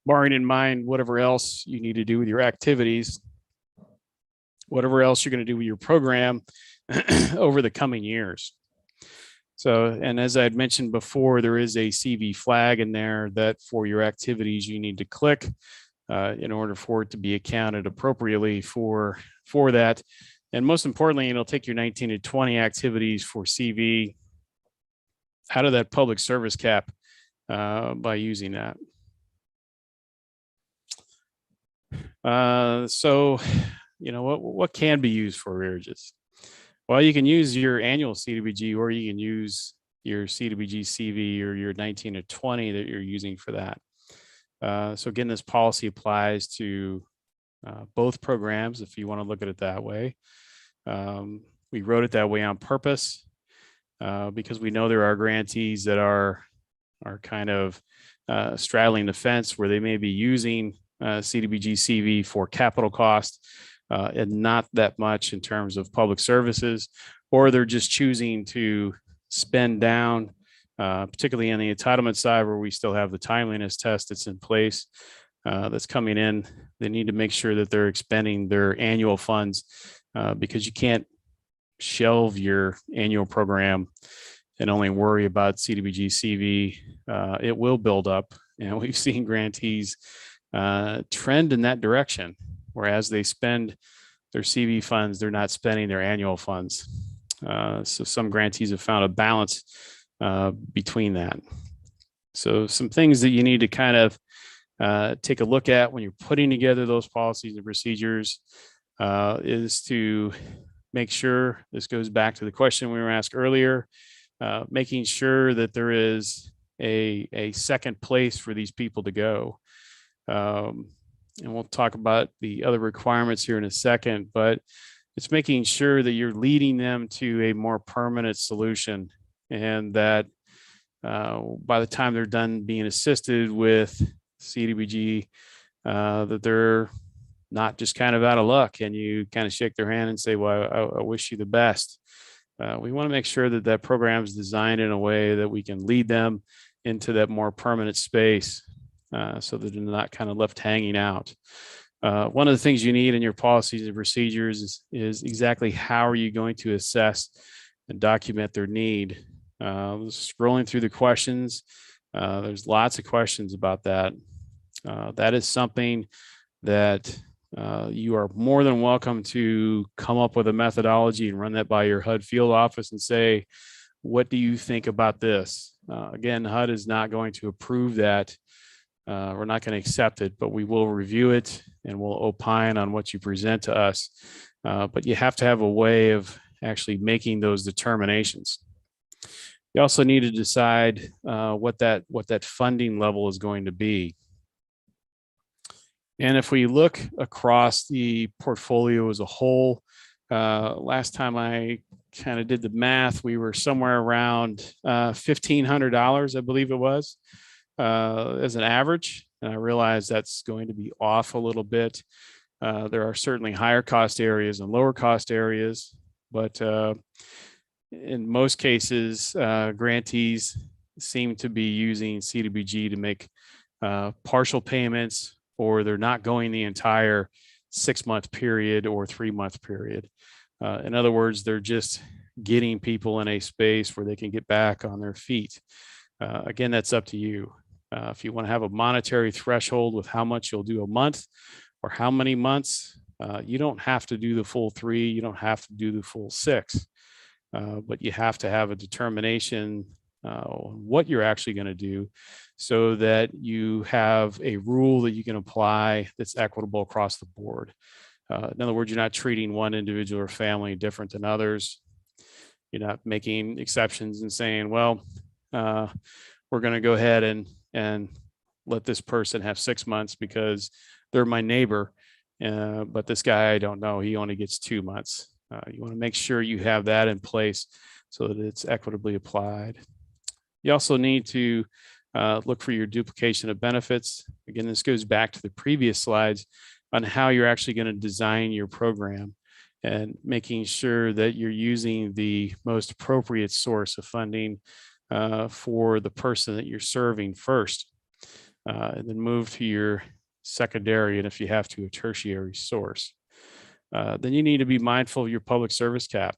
bearing in mind whatever else you need to do with your activities, whatever else you're going to do with your program over the coming years. So, and as I had mentioned before, there is a CV flag in there that for your activities you need to click in order for it to be accounted appropriately for that. And most importantly, it'll take your 19 to 20 activities for CV out of that public service cap by using that. So, what can be used for arrearages? Well, you can use your annual CDBG, or you can use your CDBG-CV or your 19 to 20 that you're using for that. So again, this policy applies to both programs if you want to look at it that way. We wrote it that way on purpose because we know there are grantees that are kind of straddling the fence, where they may be using CDBG-CV for capital cost and not that much in terms of public services, or they're just choosing to spend down, particularly on the entitlement side, where we still have the timeliness test that's in place that's coming in. They need to make sure that they're expending their annual funds because you can't shelve your annual program and only worry about CDBG-CV. It will build up, and we've seen grantees trend in that direction, whereas they spend their CV funds, they're not spending their annual funds. So some grantees have found a balance between that. So some things that you need to kind of take a look at when you're putting together those policies and procedures is to make sure, this goes back to the question we were asked earlier, making sure that there is a second place for these people to go. And we'll talk about the other requirements here in a second, but it's making sure that you're leading them to a more permanent solution, and that by the time they're done being assisted with CDBG, that they're not just kind of out of luck and you kind of shake their hand and say, well, I wish you the best. We want to make sure that that program is designed in a way that we can lead them into that more permanent space so that they're not kind of left hanging out. One of the things you need in your policies and procedures is exactly how are you going to assess and document their need. Scrolling through the questions, there's lots of questions about that. That is something that you are more than welcome to come up with a methodology and run that by your HUD field office and say, what do you think about this? Again, HUD is not going to approve that We're not going to accept it, but we will review it and we'll opine on what you present to us. But you have to have a way of actually making those determinations. You also need to decide what that funding level is going to be. And if we look across the portfolio as a whole, last time I kind of did the math, we were somewhere around $1,500, I believe it was, as an average. And I realize that's going to be off a little bit. There are certainly higher cost areas and lower cost areas, but in most cases, grantees seem to be using CDBG to make partial payments, or they're not going the entire 6-month period or 3-month period. In other words, they're just getting people in a space where they can get back on their feet. Again, that's up to you. If you want to have a monetary threshold with how much you'll do a month or how many months, you don't have to do the full 3, you don't have to do the full 6, but you have to have a determination on what you're actually going to do so that you have a rule that you can apply that's equitable across the board. In other words, you're not treating one individual or family different than others. You're not making exceptions and saying, well, we're going to go ahead and let this person have 6 months because they're my neighbor, but this guy I don't know, he only gets 2 months. You want to make sure you have that in place so that it's equitably applied. You also need to look for your duplication of benefits. Again, this goes back to the previous slides on how you're actually going to design your program and making sure that you're using the most appropriate source of funding for the person that you're serving first, and then move to your secondary, and if you have to, a tertiary source. Then you need to be mindful of your public service cap.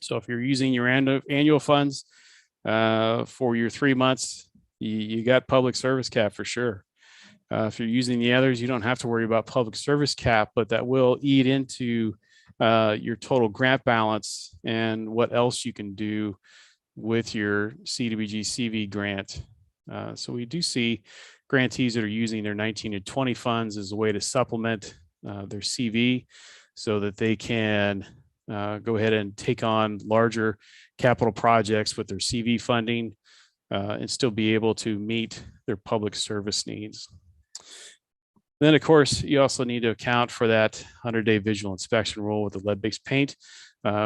So if you're using your annual funds for your 3 months, you got public service cap for sure. If you're using the others, you don't have to worry about public service cap, but that will eat into your total grant balance and what else you can do with your CDBG-CV grant. So we do see grantees that are using their 19 to 20 funds as a way to supplement their CV so that they can go ahead and take on larger capital projects with their CV funding and still be able to meet their public service needs. Then, of course, you also need to account for that 100-day visual inspection rule with the lead-based paint,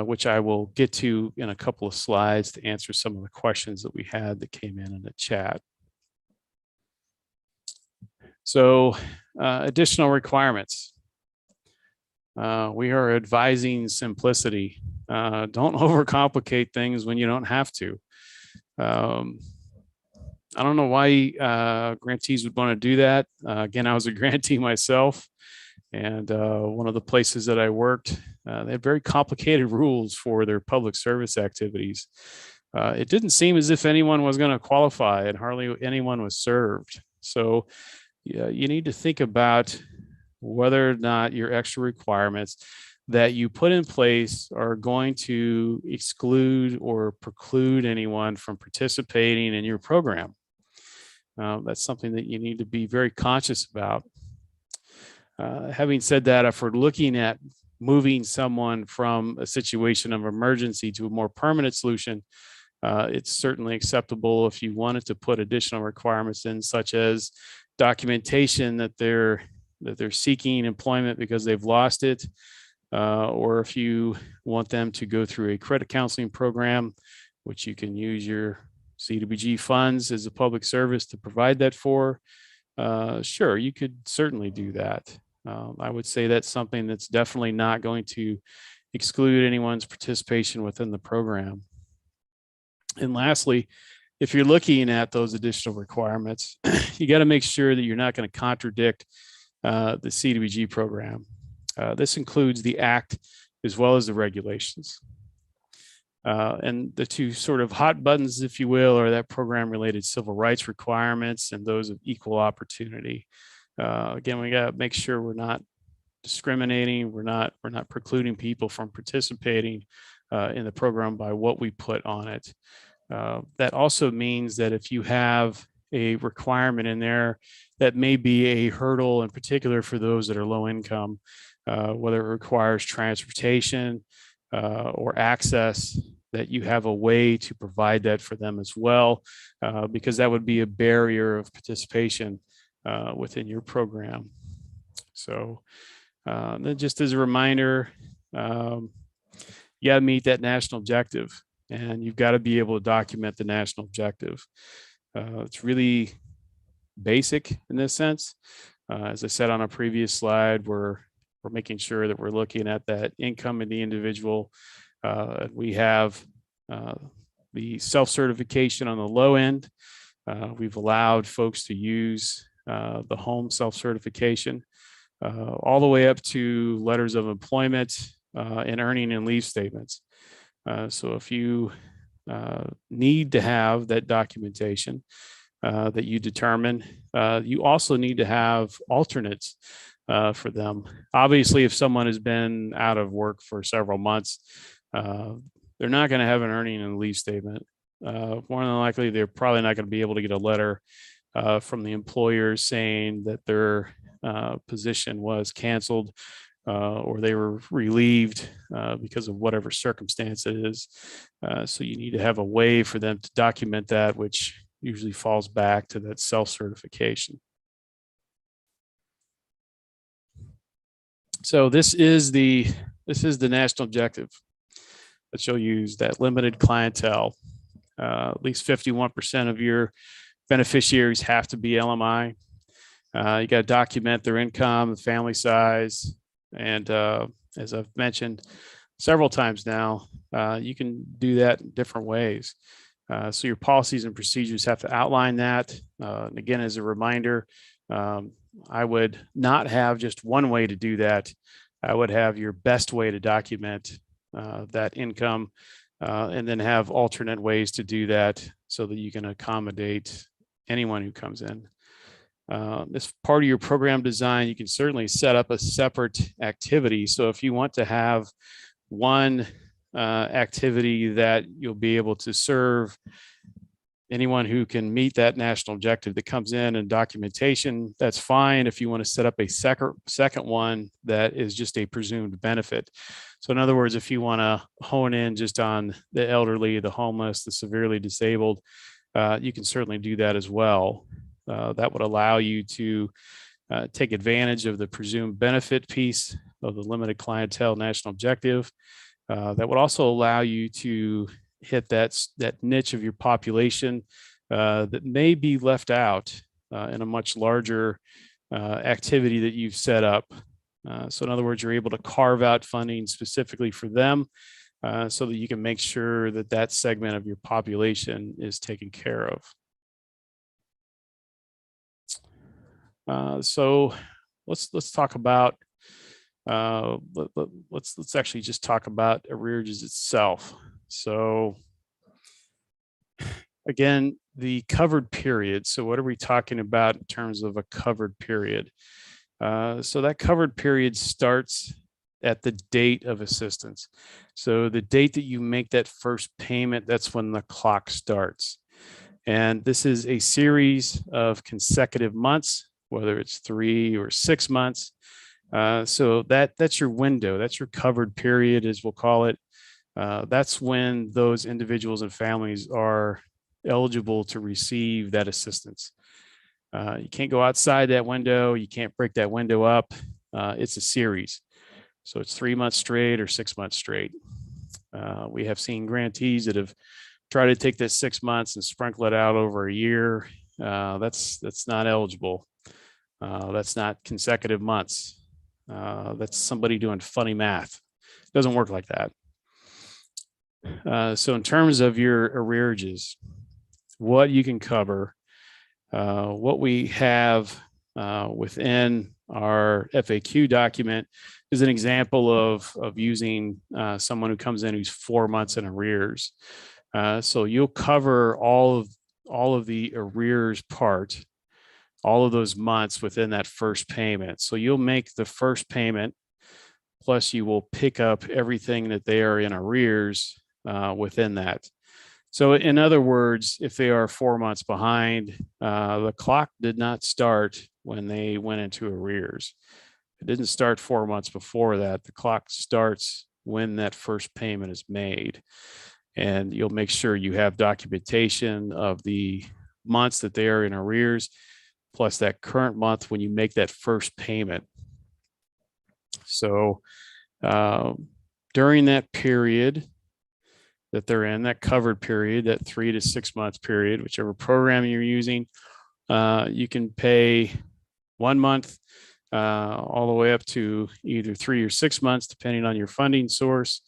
which I will get to in a couple of slides to answer some of the questions that we had that came in the chat. So, additional requirements. We are advising simplicity. Don't overcomplicate things when you don't have to. I don't know why grantees would want to do that. Again, I was a grantee myself, and one of the places that I worked, they had very complicated rules for their public service activities. It didn't seem as if anyone was going to qualify, and hardly anyone was served. So yeah, you need to think about whether or not your extra requirements that you put in place are going to exclude or preclude anyone from participating in your program. That's something that you need to be very conscious about. Having said that, if we're looking at moving someone from a situation of emergency to a more permanent solution, it's certainly acceptable if you wanted to put additional requirements in, such as documentation that they're seeking employment because they've lost it, or if you want them to go through a credit counseling program, which you can use your CDBG funds as a public service to provide that for. Sure, you could certainly do that. I would say that's something that's definitely not going to exclude anyone's participation within the program. And lastly, if you're looking at those additional requirements, you got to make sure that you're not going to contradict the CDBG program. This includes the Act as well as the regulations. And the two sort of hot buttons, if you will, are that program-related civil rights requirements and those of equal opportunity. Again, we got to make sure we're not discriminating, we're not precluding people from participating in the program by what we put on it. That also means that if you have a requirement in there that may be a hurdle in particular for those that are low income, whether it requires transportation or access, that you have a way to provide that for them as well, because that would be a barrier of participation within your program. So then just as a reminder, you got to meet that national objective, and you've got to be able to document the national objective. It's really basic in this sense. As I said on a previous slide, we're making sure that we're looking at that income in the individual. We have the self-certification on the low end. We've allowed folks to use the home self-certification all the way up to letters of employment and earning and leave statements. So if you need to have that documentation that you determine, you also need to have alternates for them. Obviously, if someone has been out of work for several months, they're not going to have an earning and leave statement. More than likely, they're probably not going to be able to get a letter from the employer saying that their position was canceled or they were relieved because of whatever circumstance it is. So you need to have a way for them to document that, which usually falls back to that self-certification. So this is the national objective that you'll use, that limited clientele. At least 51% of your beneficiaries have to be LMI. You got to document their income, the family size, and as I've mentioned several times now, you can do that in different ways. So your policies and procedures have to outline that. And again, as a reminder, I would not have just one way to do that. I would have your best way to document that income, and then have alternate ways to do that so that you can accommodate anyone who comes in. As part of your program design, you can certainly set up a separate activity. So if you want to have one activity that you'll be able to serve anyone who can meet that national objective that comes in and documentation, that's fine. If you want to set up a second one that is just a presumed benefit. So in other words, if you want to hone in just on the elderly, the homeless, the severely disabled, you can certainly do that as well. That would allow you to take advantage of the presumed benefit piece of the limited clientele national objective. That would also allow you to hit that niche of your population that may be left out in a much larger activity that you've set up. So in other words, you're able to carve out funding specifically for them so that you can make sure that that segment of your population is taken care of. So let's talk about let's actually just talk about arrearages itself. So again, the covered period. So what are we talking about in terms of a covered period? So that covered period starts at the date of assistance. So the date that you make that first payment, that's when the clock starts. And this is a series of consecutive months, whether it's 3 or 6 months. So that's your window. That's your covered period, as we'll call it. That's when those individuals and families are eligible to receive that assistance. You can't go outside that window. You can't break that window up. It's a series. So it's 3 months straight or 6 months straight. We have seen grantees that have tried to take this 6 months and sprinkle it out over a year. That's not eligible. That's not consecutive months. That's somebody doing funny math. It doesn't work like that. So in terms of your arrearages, what you can cover, what we have within our FAQ document is an example of using someone who comes in who's 4 months in arrears. So you'll cover all of the arrears part, all of those months within that first payment. So you'll make the first payment, plus you will pick up everything that they are in arrears within that. So in other words, if they are 4 months behind, the clock did not start when they went into arrears. It didn't start 4 months before that. The clock starts when that first payment is made. And you'll make sure you have documentation of the months that they are in arrears, plus that current month when you make that first payment. So during that period that they're in, that covered period, that 3 to 6 month period, whichever program you're using, you can pay 1 month all the way up to either 3 or 6 months, depending on your funding source.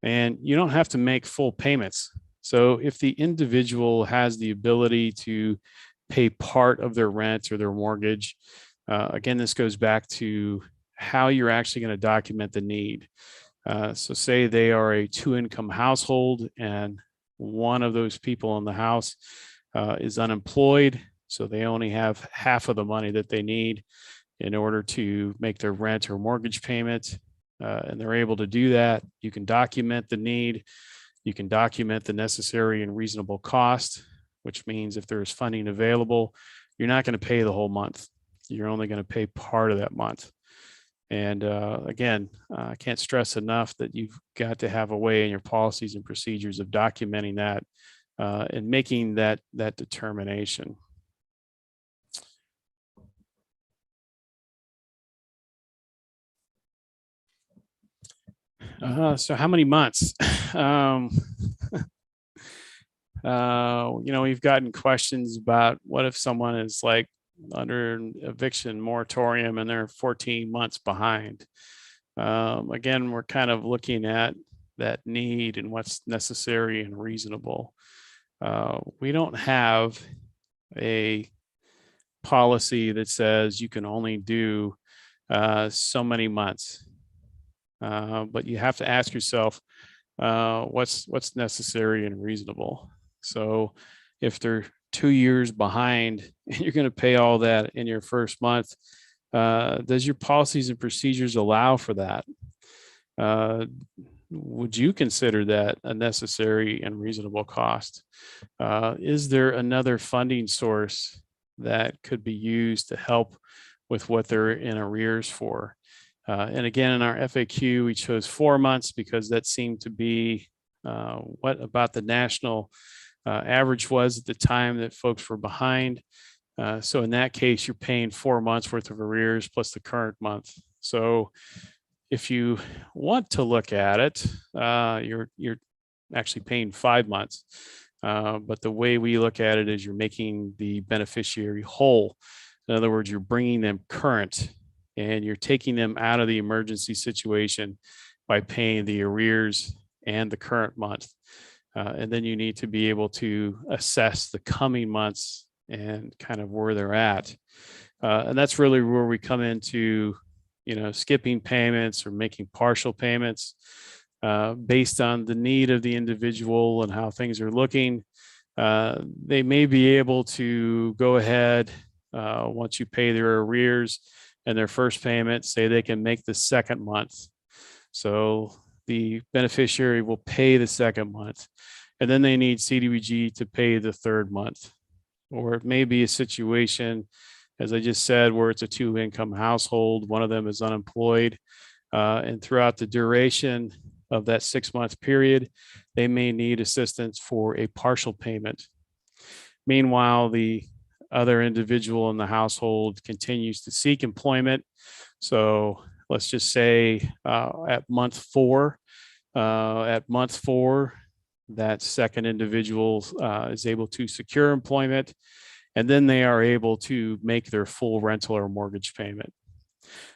And you don't have to make full payments. So if the individual has the ability to pay part of their rent or their mortgage, again, this goes back to how you're actually going to document the need. So say they are a 2-income household and one of those people in the house is unemployed. So they only have half of the money that they need in order to make their rent or mortgage payment. And they're able to do that. You can document the need. You can document the necessary and reasonable cost, which means if there's funding available, you're not going to pay the whole month. You're only going to pay part of that month. And again, I can't stress enough that you've got to have a way in your policies and procedures of documenting that and making that determination. So how many months? We've gotten questions about what if someone is like under an eviction moratorium and they're 14 months behind. Again, we're kind of looking at that need and what's necessary and reasonable. We don't have a policy that says you can only do so many months. But you have to ask yourself, what's necessary and reasonable. So if they're 2 years behind and you're going to pay all that in your first month, does your policies and procedures allow for that? Would you consider that a necessary and reasonable cost? Is there another funding source that could be used to help with what they're in arrears for? And again, in our FAQ, we chose 4 months because that seemed to be what about the national average was at the time that folks were behind. So in that case, you're paying 4 months worth of arrears plus the current month. So if you want to look at it, you're actually paying 5 months. But the way we look at it is you're making the beneficiary whole. In other words, you're bringing them current and you're taking them out of the emergency situation by paying the arrears and the current month. And then you need to be able to assess the coming months and kind of where they're at. And that's really where we come into, skipping payments or making partial payments based on the need of the individual and how things are looking. They may be able to go ahead once you pay their arrears and their first payment, say they can make the second month. So the beneficiary will pay the second month, and then they need CDBG to pay the third month. Or it may be a situation, as I just said, where it's a 2-income household, one of them is unemployed, and throughout the duration of that 6-month period, they may need assistance for a partial payment. Meanwhile, the other individual in the household continues to seek employment. So let's just say at month 4, that second individual is able to secure employment, and then they are able to make their full rental or mortgage payment.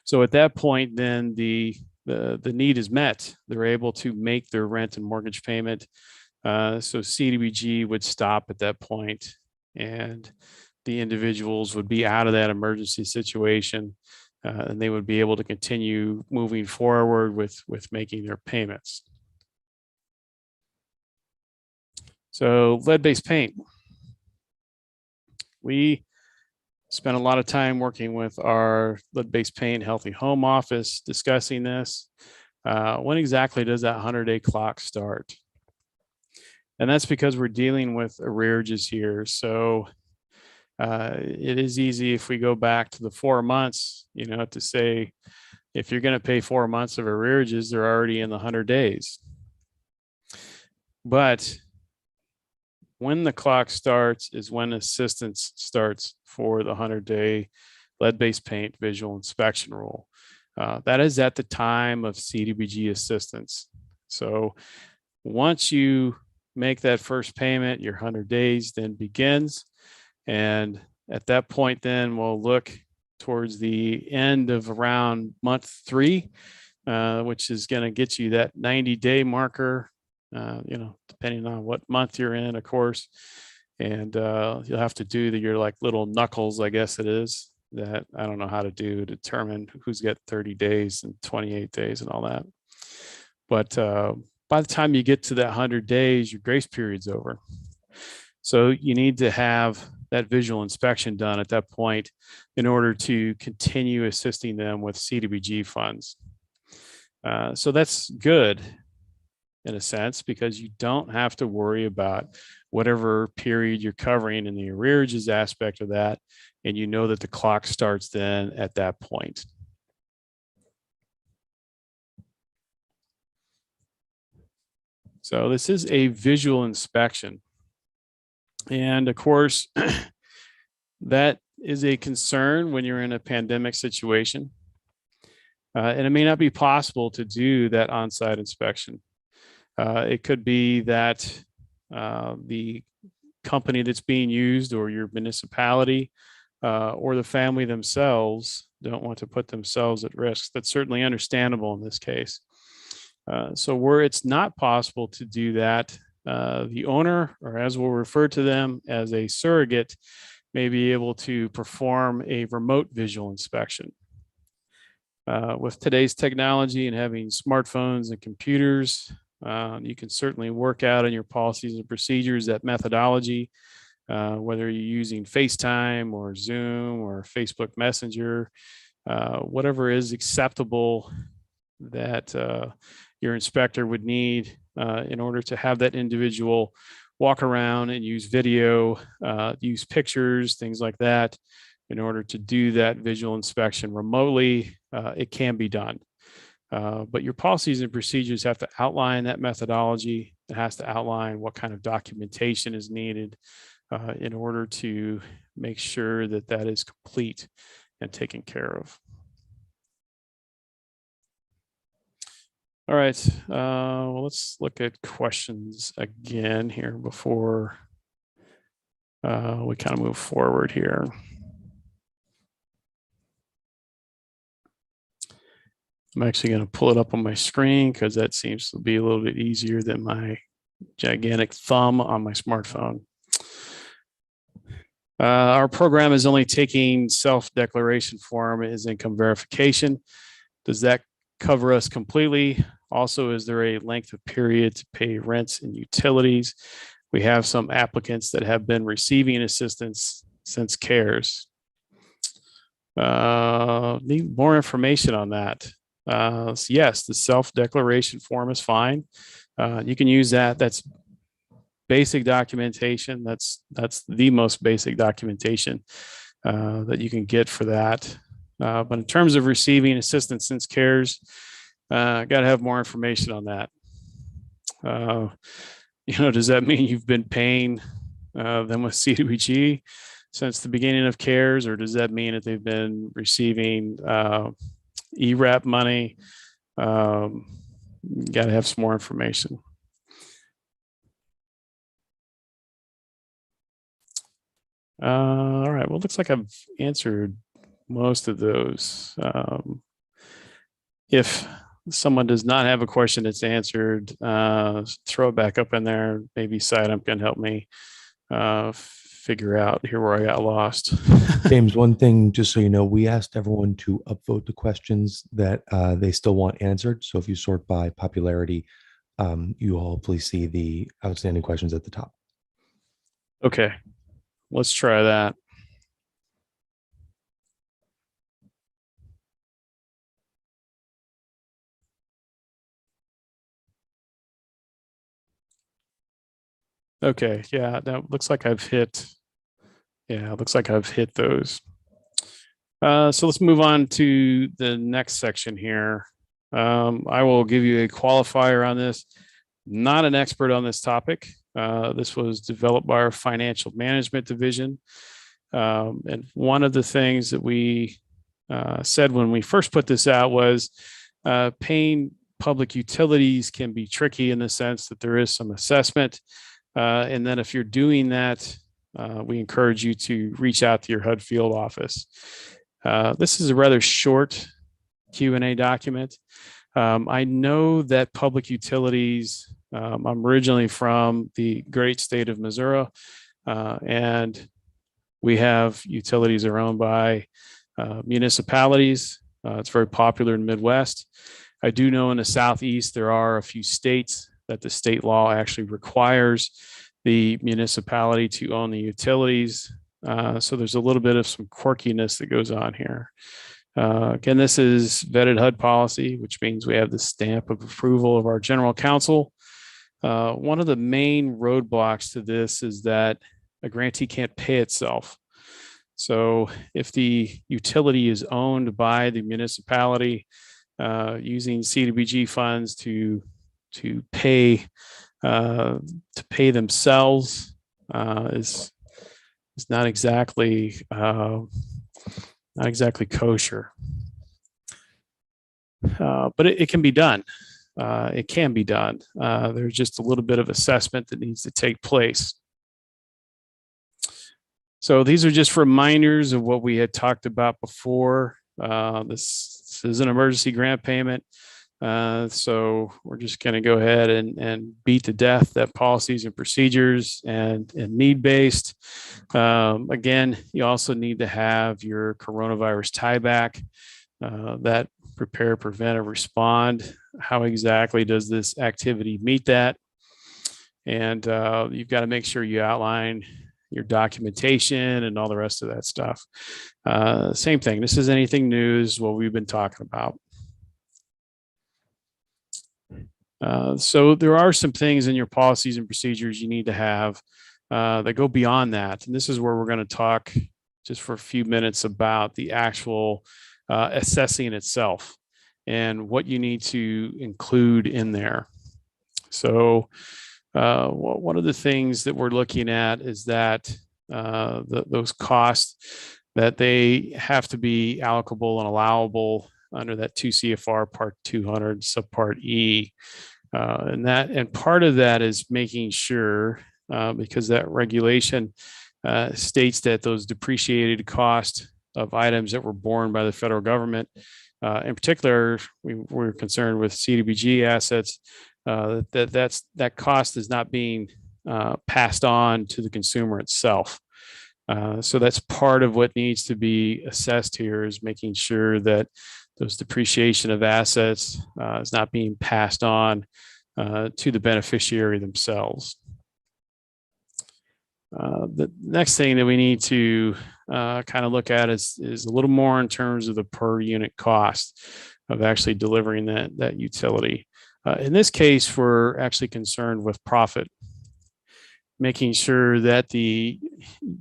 So at that point, then the need is met. They're able to make their rent and mortgage payment. So CDBG would stop at that point, and the individuals would be out of that emergency situation, and they would be able to continue moving forward with making their payments. So lead-based paint. We spent a lot of time working with our lead-based paint healthy home office discussing this. When exactly does that 100-day clock start? And that's because we're dealing with arrearages here. So it is easy if we go back to the 4 months, to say if you're going to pay 4 months of arrearages, they're already in the 100 days. But when the clock starts is when assistance starts for the 100-day lead-based paint visual inspection rule. That is at the time of CDBG assistance. So once you make that first payment, your 100 days then begins. And at that point, then we'll look towards the end of around month 3, which is going to get you that 90-day marker, depending on what month you're in, of course. And you'll have to do your like little knuckles, I guess it is, that I don't know how to do, determine who's got 30 days and 28 days and all that. But by the time you get to that 100 days, your grace period's over. So you need to have that visual inspection done at that point in order to continue assisting them with CDBG funds. So that's good in a sense, because you don't have to worry about whatever period you're covering in the arrearages aspect of that. And you know that the clock starts then at that point. So this is a visual inspection. And of course, that is a concern when you're in a pandemic situation. And it may not be possible to do that on-site inspection. It could be that the company that's being used or your municipality or the family themselves don't want to put themselves at risk. That's certainly understandable in this case. So where it's not possible to do that, the owner, or as we'll refer to them as a surrogate, may be able to perform a remote visual inspection. With today's technology and having smartphones and computers, you can certainly work out in your policies and procedures that methodology, whether you're using FaceTime or Zoom or Facebook Messenger, whatever is acceptable that your inspector would need in order to have that individual walk around and use video, use pictures, things like that. In order to do that visual inspection remotely, it can be done. But your policies and procedures have to outline that methodology. It has to outline what kind of documentation is needed in order to make sure that that is complete and taken care of. All right, well, let's look at questions again here before we kind of move forward here. I'm actually going to pull it up on my screen because that seems to be a little bit easier than my gigantic thumb on my smartphone. Our program is only taking self-declaration form as income verification. Does that cover us completely? Also, is there a length of period to pay rents and utilities? We have some applicants that have been receiving assistance since CARES. Need more information on that. So yes, the self-declaration form is fine. You can use that. That's basic documentation. That's the most basic documentation that you can get for that. But in terms of receiving assistance since CARES, got to have more information on that. Does that mean you've been paying them with CDBG since the beginning of CARES, or does that mean that they've been receiving ERAP money? Got to have some more information. All right, well, it looks like I've answered most of those. If someone does not have a question that's answered, throw it back up in there. Maybe SideUp can help me figure out here where I got lost. James, one thing, just so you know, we asked everyone to upvote the questions that they still want answered. So if you sort by popularity, you will hopefully see the outstanding questions at the top. Okay, let's try that. Okay, yeah, that looks like I've hit. Yeah, it looks like I've hit those. So let's move on to the next section here. I will give you a qualifier on this. Not an expert on this topic. This was developed by our financial management division. And one of the things that we said when we first put this out was paying public utilities can be tricky in the sense that there is some assessment. And then if you're doing that, we encourage you to reach out to your HUD field office. This is a rather short Q&A document. I know that public utilities, I'm originally from the great state of Missouri, and we have utilities that are owned by municipalities. It's very popular in the Midwest. I do know in the Southeast, there are a few states that the state law actually requires the municipality to own the utilities. So there's a little bit of some quirkiness that goes on here. Again, this is vetted HUD policy, which means we have the stamp of approval of our general counsel. One of the main roadblocks to this is that a grantee can't pay itself. So if the utility is owned by the municipality, using CDBG funds to pay themselves is not exactly kosher. But it can be done. It can be done. There's just a little bit of assessment that needs to take place. So these are just reminders of what we had talked about before. This is an emergency grant payment. So we're just going to go ahead and beat to death that policies and procedures and need-based. Again, you also need to have your coronavirus tieback, that prepare, prevent, or respond. How exactly does this activity meet that? And you've got to make sure you outline your documentation and all the rest of that stuff. Same thing. This is anything new is what we've been talking about. So there are some things in your policies and procedures you need to have that go beyond that. And this is where we're going to talk just for a few minutes about the actual assessing itself and what you need to include in there. So one of the things that we're looking at is that those costs that they have to be allocable and allowable under that 2 CFR Part 200 Subpart E. And part of that is making sure, because that regulation states that those depreciated costs of items that were borne by the federal government, in particular, we're concerned with CDBG assets, that cost is not being passed on to the consumer itself. So that's part of what needs to be assessed here, is making sure that those depreciation of assets is not being passed on to the beneficiary themselves. The next thing that we need to kind of look at is a little more in terms of the per unit cost of actually delivering that utility. In this case, we're actually concerned with profit, making sure that the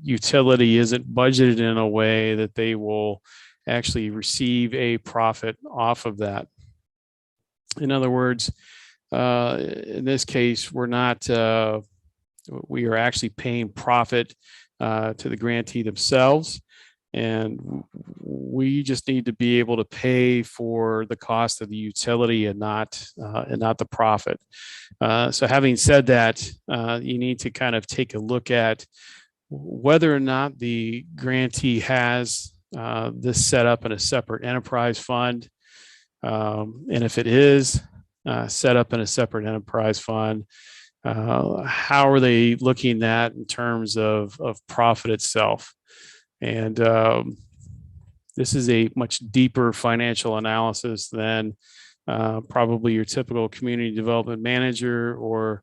utility isn't budgeted in a way that they will actually receive a profit off of that. In other words, in this case, we are actually paying profit to the grantee themselves, and we just need to be able to pay for the cost of the utility and not the profit. So having said that, you need to kind of take a look at whether or not the grantee has this set up in a separate enterprise fund. And if it is set up in a separate enterprise fund, how are they looking at in terms of profit itself? And this is a much deeper financial analysis than probably your typical community development manager or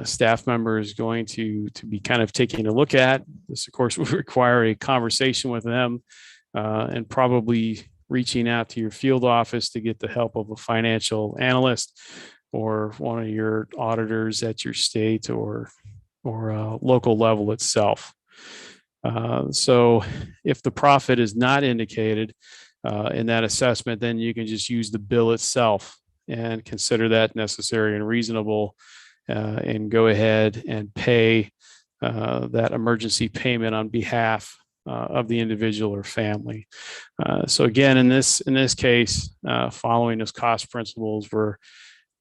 staff member is going to be kind of taking a look at. This, of course, would require a conversation with them and probably reaching out to your field office to get the help of a financial analyst or one of your auditors at your state or local level itself. So if the profit is not indicated in that assessment, then you can just use the bill itself and consider that necessary and reasonable, and go ahead and pay that emergency payment on behalf of the individual or family. So again, in this case, following those cost principles, we're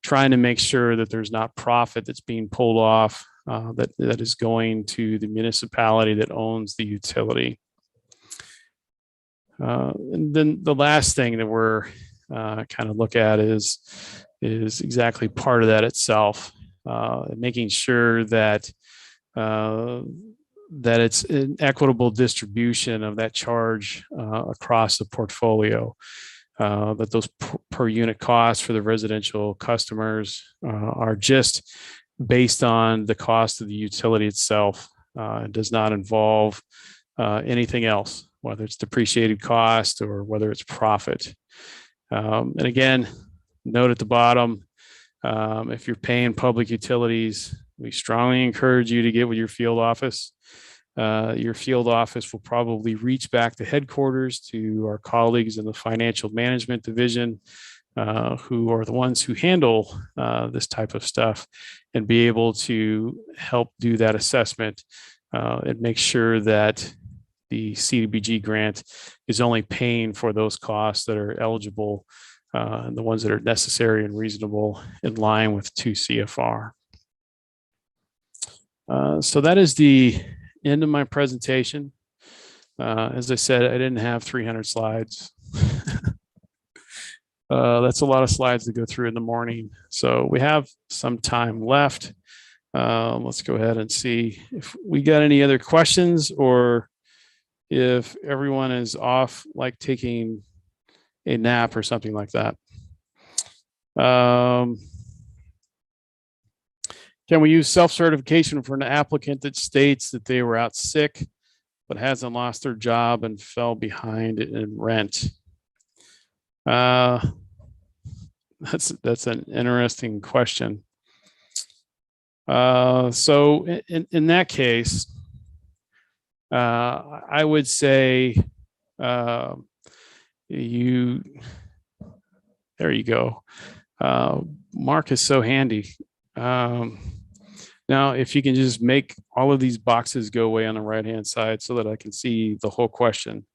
trying to make sure that there's not profit that's being pulled off that is going to the municipality that owns the utility. And then the last thing that we're kind of look at is exactly part of that itself, making sure that that it's an equitable distribution of that charge across the portfolio. That those per unit costs for the residential customers are just based on the cost of the utility itself. It does not involve anything else, whether it's depreciated cost or whether it's profit. And again, note at the bottom, if you're paying public utilities, we strongly encourage you to get with your field office. Your field office will probably reach back to headquarters, to our colleagues in the financial management division, who are the ones who handle this type of stuff, and be able to help do that assessment and make sure that the CDBG grant is only paying for those costs that are eligible, and the ones that are necessary and reasonable in line with 2 CFR. So that is the end of my presentation. As I said, I didn't have 300 slides. That's a lot of slides to go through in the morning. So we have some time left. Let's go ahead and see if we got any other questions, or if everyone is off, like taking a nap or something like that. Can we use self-certification for an applicant that states that they were out sick but hasn't lost their job and fell behind in rent? That's an interesting question. So in that case, I would say there you go. Mark is so handy. Now, if you can just make all of these boxes go away on the right-hand side so that I can see the whole question,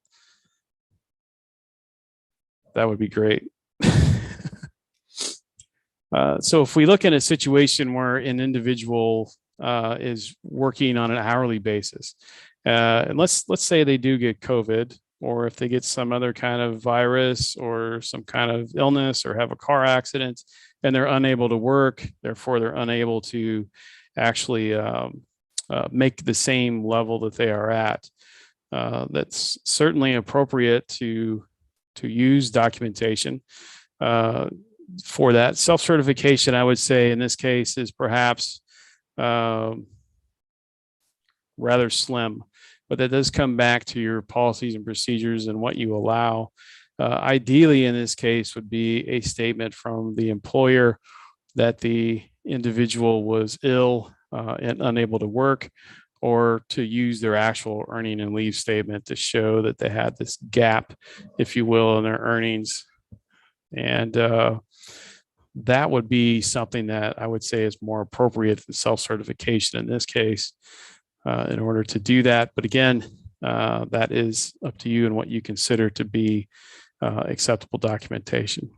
that would be great. So if we look at a situation where an individual is working on an hourly basis, and let's say they do get COVID, or if they get some other kind of virus or some kind of illness or have a car accident and they're unable to work, therefore they're unable to actually make the same level that they are at. That's certainly appropriate to use documentation for that. Self-certification, I would say in this case, is perhaps rather slim, but that does come back to your policies and procedures and what you allow. Ideally, in this case, would be a statement from the employer that the individual was ill and unable to work, or to use their actual earning and leave statement to show that they had this gap, if you will, in their earnings. And that would be something that I would say is more appropriate than self-certification in this case, in order to do that. But again, that is up to you and what you consider to be acceptable documentation.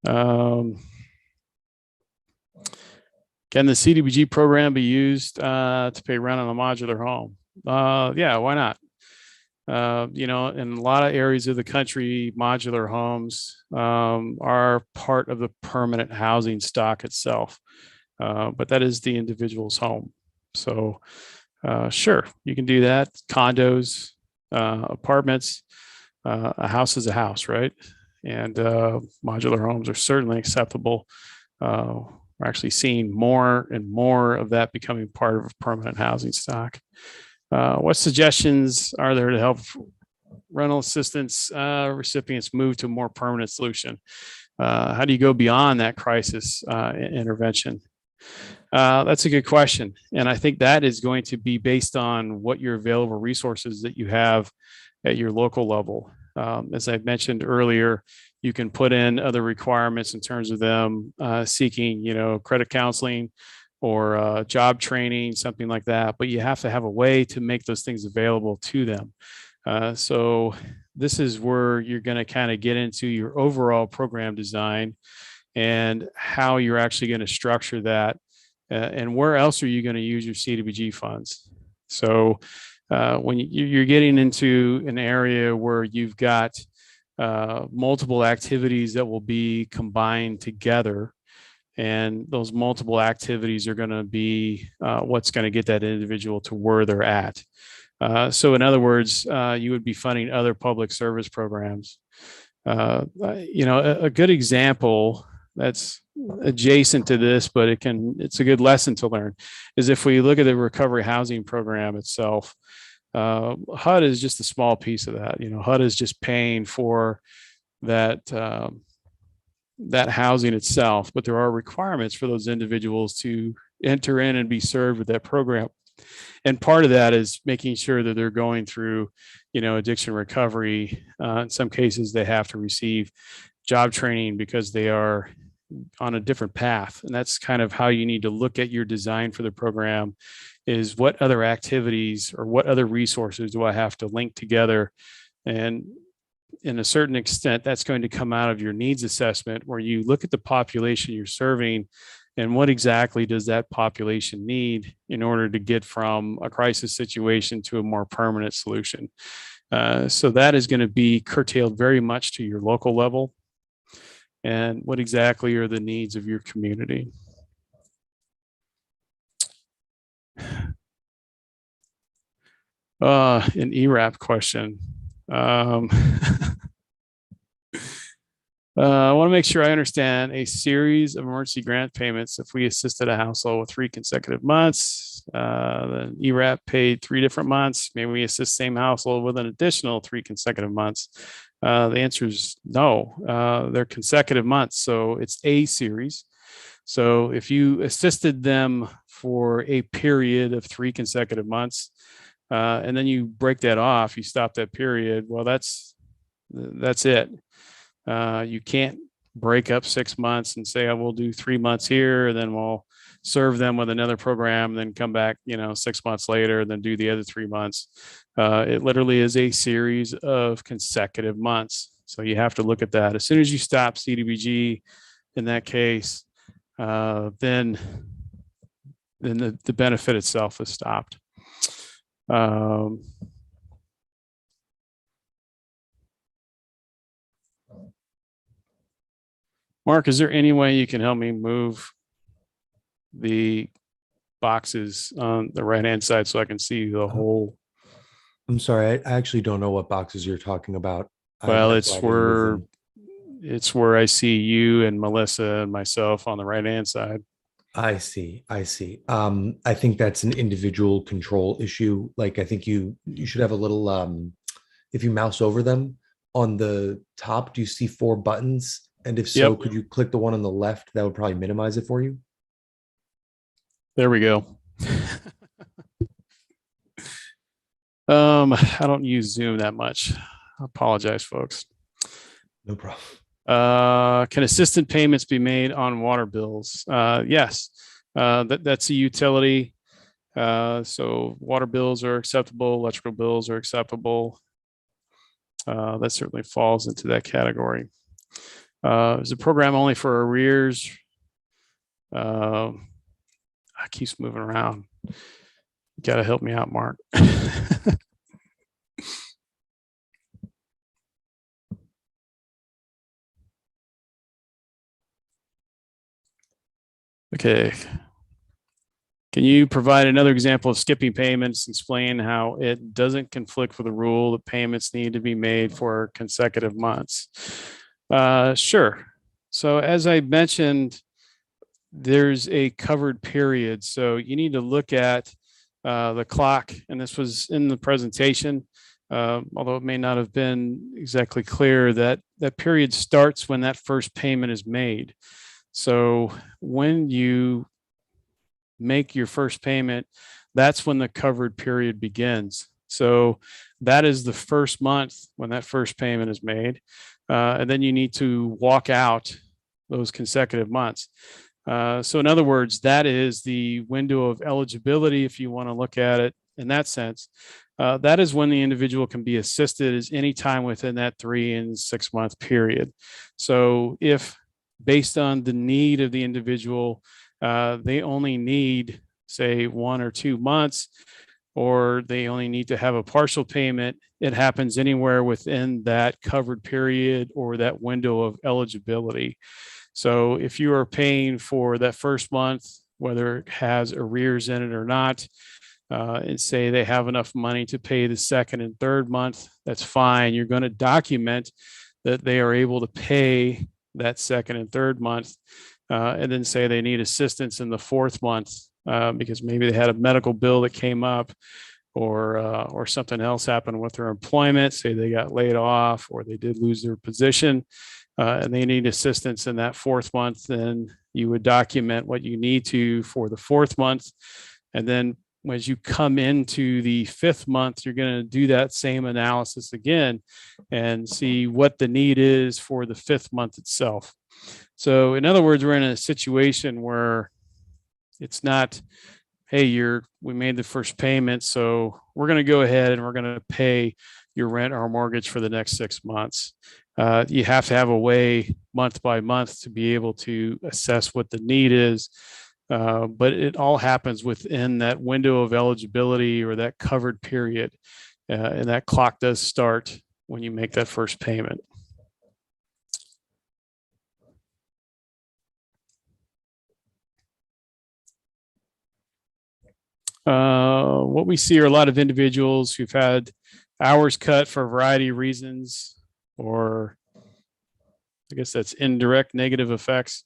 Can the CDBG program be used to pay rent on a modular home? Yeah, why not? You know, in a lot of areas of the country, modular homes are part of the permanent housing stock itself, but that is the individual's home. So sure, you can do that. Condos, apartments, a house is a house, right? And modular homes are certainly acceptable. We're actually seeing more and more of that becoming part of permanent housing stock. What suggestions are there to help rental assistance recipients move to a more permanent solution? How do you go beyond that crisis intervention? That's a good question. And I think that is going to be based on what your available resources that you have at your local level. As I mentioned earlier, you can put in other requirements in terms of them seeking, credit counseling or job training, something like that. But you have to have a way to make those things available to them. So this is where you're going to kind of get into your overall program design and how you're actually going to structure that. And where else are you going to use your CDBG funds? So when you're getting into an area where you've got multiple activities that will be combined together, and those multiple activities are going to be what's going to get that individual to where they're at. So in other words, you would be funding other public service programs. A good example that's adjacent to this, but it's a good lesson to learn, is if we look at the recovery housing program itself. HUD is just a small piece of that. HUD is just paying for that that housing itself, but there are requirements for those individuals to enter in and be served with that program. And part of that is making sure that they're going through, addiction recovery. In some cases, they have to receive job training because they are on a different path. And that's kind of how you need to look at your design for the program, is what other activities or what other resources do I have to link together? And in a certain extent, that's going to come out of your needs assessment, where you look at the population you're serving and what exactly does that population need in order to get from a crisis situation to a more permanent solution. So that is going to be curtailed very much to your local level and what exactly are the needs of your community. An ERAP question. I want to make sure I understand a series of emergency grant payments. If we assisted a household with 3 consecutive months, then ERAP paid 3 different months. Maybe we assist same household with an additional 3 consecutive months. The answer is no. They're consecutive months, so it's a series. So if you assisted them for a period of 3 consecutive months, and then you break that off, you stop that period, well, that's it. You can't break up 6 months and say, I will do 3 months here, and then we'll serve them with another program, and then come back, 6 months later, and then do the other 3 months. It literally is a series of consecutive months. So you have to look at that. As soon as you stop CDBG in that case, then the benefit itself is stopped. Mark, is there any way you can help me move the boxes on the right-hand side so I can see the whole? I'm sorry, I actually don't know what boxes you're talking about. Well, it's where I see you and Melissa and myself on the right-hand side. I see. I think that's an individual control issue. Like, I think you should have a little, if you mouse over them on the top, do you see 4 buttons? And if so, could you click the one on the left? That would probably minimize it for you. There we go. I don't use Zoom that much. I apologize, folks. No problem. Can assistant payments be made on water bills? Yes, that's a utility. So water bills are acceptable, electrical bills are acceptable. That certainly falls into that category. Is the program only for arrears? It keeps moving around. You got to help me out, Mark. Okay. Can you provide another example of skipping payments? Explain how it doesn't conflict with the rule that payments need to be made for consecutive months. Sure. So as I mentioned, there's a covered period. So you need to look at the clock, and this was in the presentation. although it may not have been exactly clear, that that period starts when that first payment is made. So when you make your first payment, that's when the covered period begins. So that is the first month when that first payment is made. And then you need to walk out those consecutive months. So in other words, that is the window of eligibility, if you want to look at it in that sense. That is when the individual can be assisted is any time within that 3 and 6 month period. So if based on the need of the individual, they only need, say, 1 or 2 months, or they only need to have a partial payment, it happens anywhere within that covered period or that window of eligibility. So if you are paying for that first month, whether it has arrears in it or not, and say they have enough money to pay the second and third month, that's fine. You're going to document that they are able to pay that second and third month, and then say they need assistance in the fourth month because maybe they had a medical bill that came up, or something else happened with their employment, say they got laid off or they did lose their position, and they need assistance in that fourth month. Then you would document what you need to for the fourth month, and then as you come into the fifth month, you're going to do that same analysis again and see what the need is for the fifth month itself. So in other words, we're in a situation where it's not, hey, we made the first payment, so we're going to go ahead and we're going to pay your rent or mortgage for the next 6 months. You have to have a way month by month to be able to assess what the need is. But it all happens within that window of eligibility or that covered period. And that clock does start when you make that first payment. What we see are a lot of individuals who've had hours cut for a variety of reasons, or I guess that's indirect negative effects.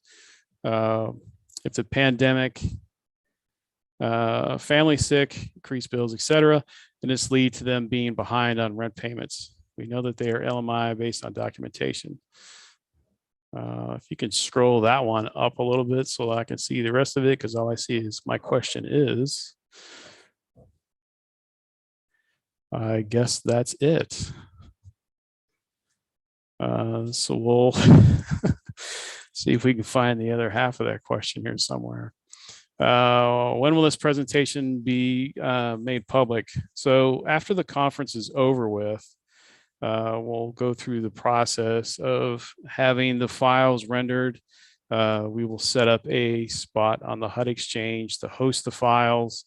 It's a pandemic, family sick, increased bills, etc., and this leads to them being behind on rent payments. We know that they are LMI based on documentation. If you can scroll that one up a little bit so I can see the rest of it, because all I see is my question is. I guess that's it. So we'll see if we can find the other half of that question here somewhere. When will this presentation be made public? So after the conference is over with, we'll go through the process of having the files rendered. We will set up a spot on the HUD Exchange to host the files,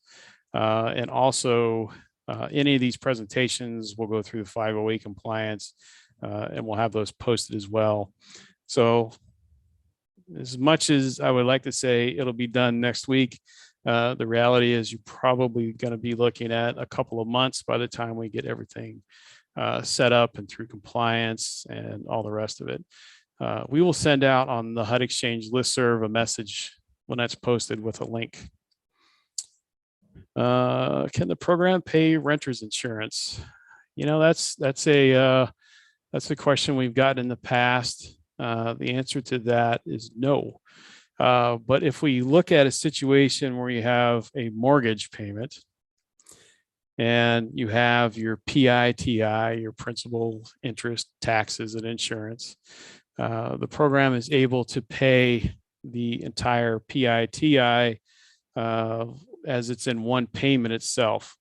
and also any of these presentations will go through the 508 compliance, and we'll have those posted as well. So as much as I would like to say it'll be done next week, the reality is you're probably going to be looking at a couple of months by the time we get everything set up and through compliance and all the rest of it. We will send out on the HUD Exchange listserv a message when that's posted with a link. Can the program pay renters insurance? You know, that's a question we've gotten in the past. The answer to that is no. But if we look at a situation where you have a mortgage payment and you have your PITI, your principal, interest, taxes, and insurance, the program is able to pay the entire PITI as it's in one payment itself.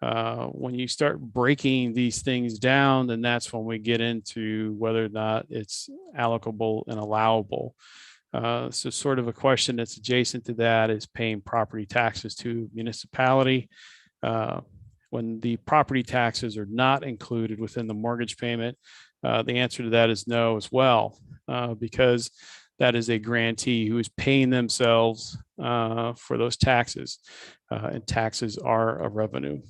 When you start breaking these things down, then that's when we get into whether or not it's allocable and allowable. So sort of a question that's adjacent to that is paying property taxes to municipality. When the property taxes are not included within the mortgage payment, the answer to that is no as well, because that is a grantee who is paying themselves for those taxes, and taxes are a revenue.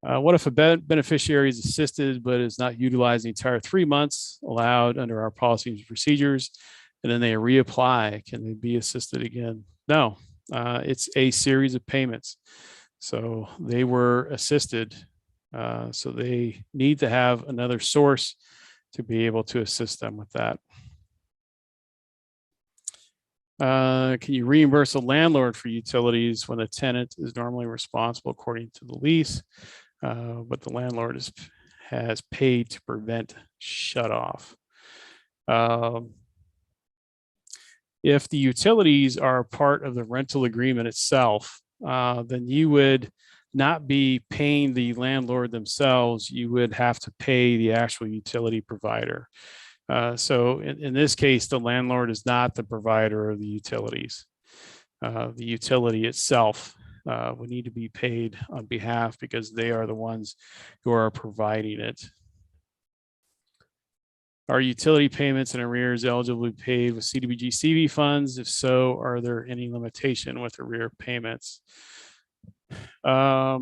What if a beneficiary is assisted but is not utilized the entire 3 months allowed under our policies and procedures, and then they reapply? Can they be assisted again? No, it's a series of payments. So they were assisted So they need to have another source to be able to assist them with that. Can you reimburse a landlord for utilities when the tenant is normally responsible according to the lease, but the landlord has paid to prevent shut off? If the utilities are a part of the rental agreement itself, then you would not be paying the landlord themselves. You would have to pay the actual utility provider. So in this case, the landlord is not the provider of the utilities. The utility itself would need to be paid on behalf because they are the ones who are providing it. Are utility payments and arrears eligible to be paid with CDBG-CV funds? If so, are there any limitation with arrear payments? I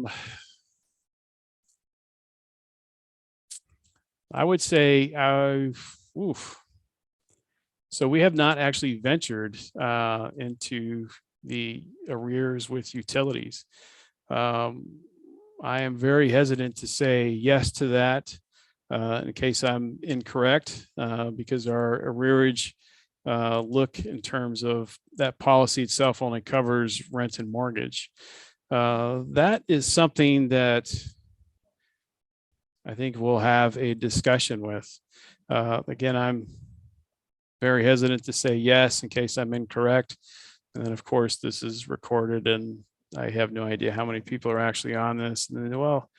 would say, so we have not actually ventured into the arrears with utilities. I am very hesitant to say yes to that in case I'm incorrect, because our arrearage look in terms of that policy itself only covers rent and mortgage. That is something that I think we'll have a discussion with. Again, I'm very hesitant to say yes in case I'm incorrect. And then of course this is recorded and I have no idea how many people are actually on this. And then, well,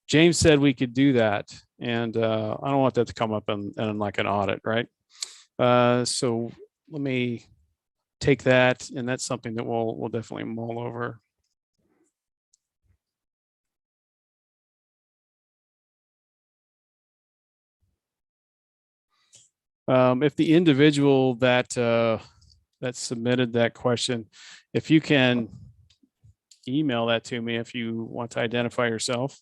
James said we could do that. And I don't want that to come up in like an audit, right? So let me take that, and that's something that we'll definitely mull over. If the individual that that submitted that question, if you can email that to me if you want to identify yourself.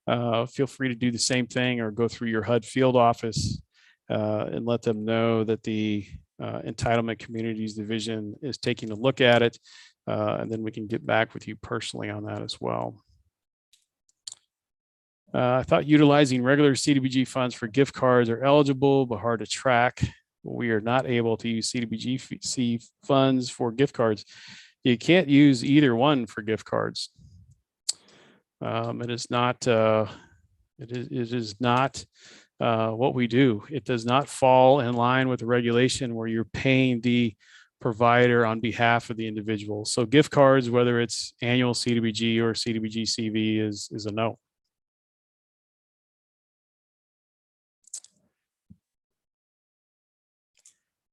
Feel free to do the same thing or go through your HUD field office and let them know that the Entitlement Communities Division is taking a look at it. And then we can get back with you personally on that as well. I thought utilizing regular CDBG funds for gift cards are eligible, but hard to track. We are not able to use CDBG-CV funds for gift cards. You can't use either one for gift cards. It is not. It is not what we do. It does not fall in line with the regulation where you're paying the provider on behalf of the individual. So gift cards, whether it's annual CDBG or CDBG-CV, is a no.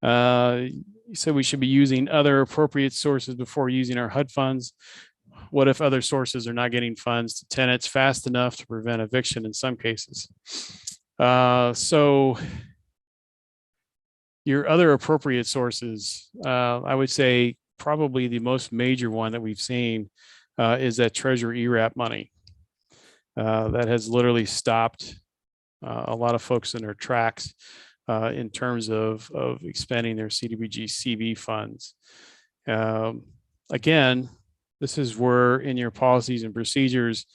You said we should be using other appropriate sources before using our HUD funds. What if other sources are not getting funds to tenants fast enough to prevent eviction in some cases? So your other appropriate sources, I would say probably the most major one that we've seen is that Treasury ERAP money. That has literally stopped a lot of folks in their tracks in terms of expending their CDBG-CV funds. Again, this is where in your policies and procedures,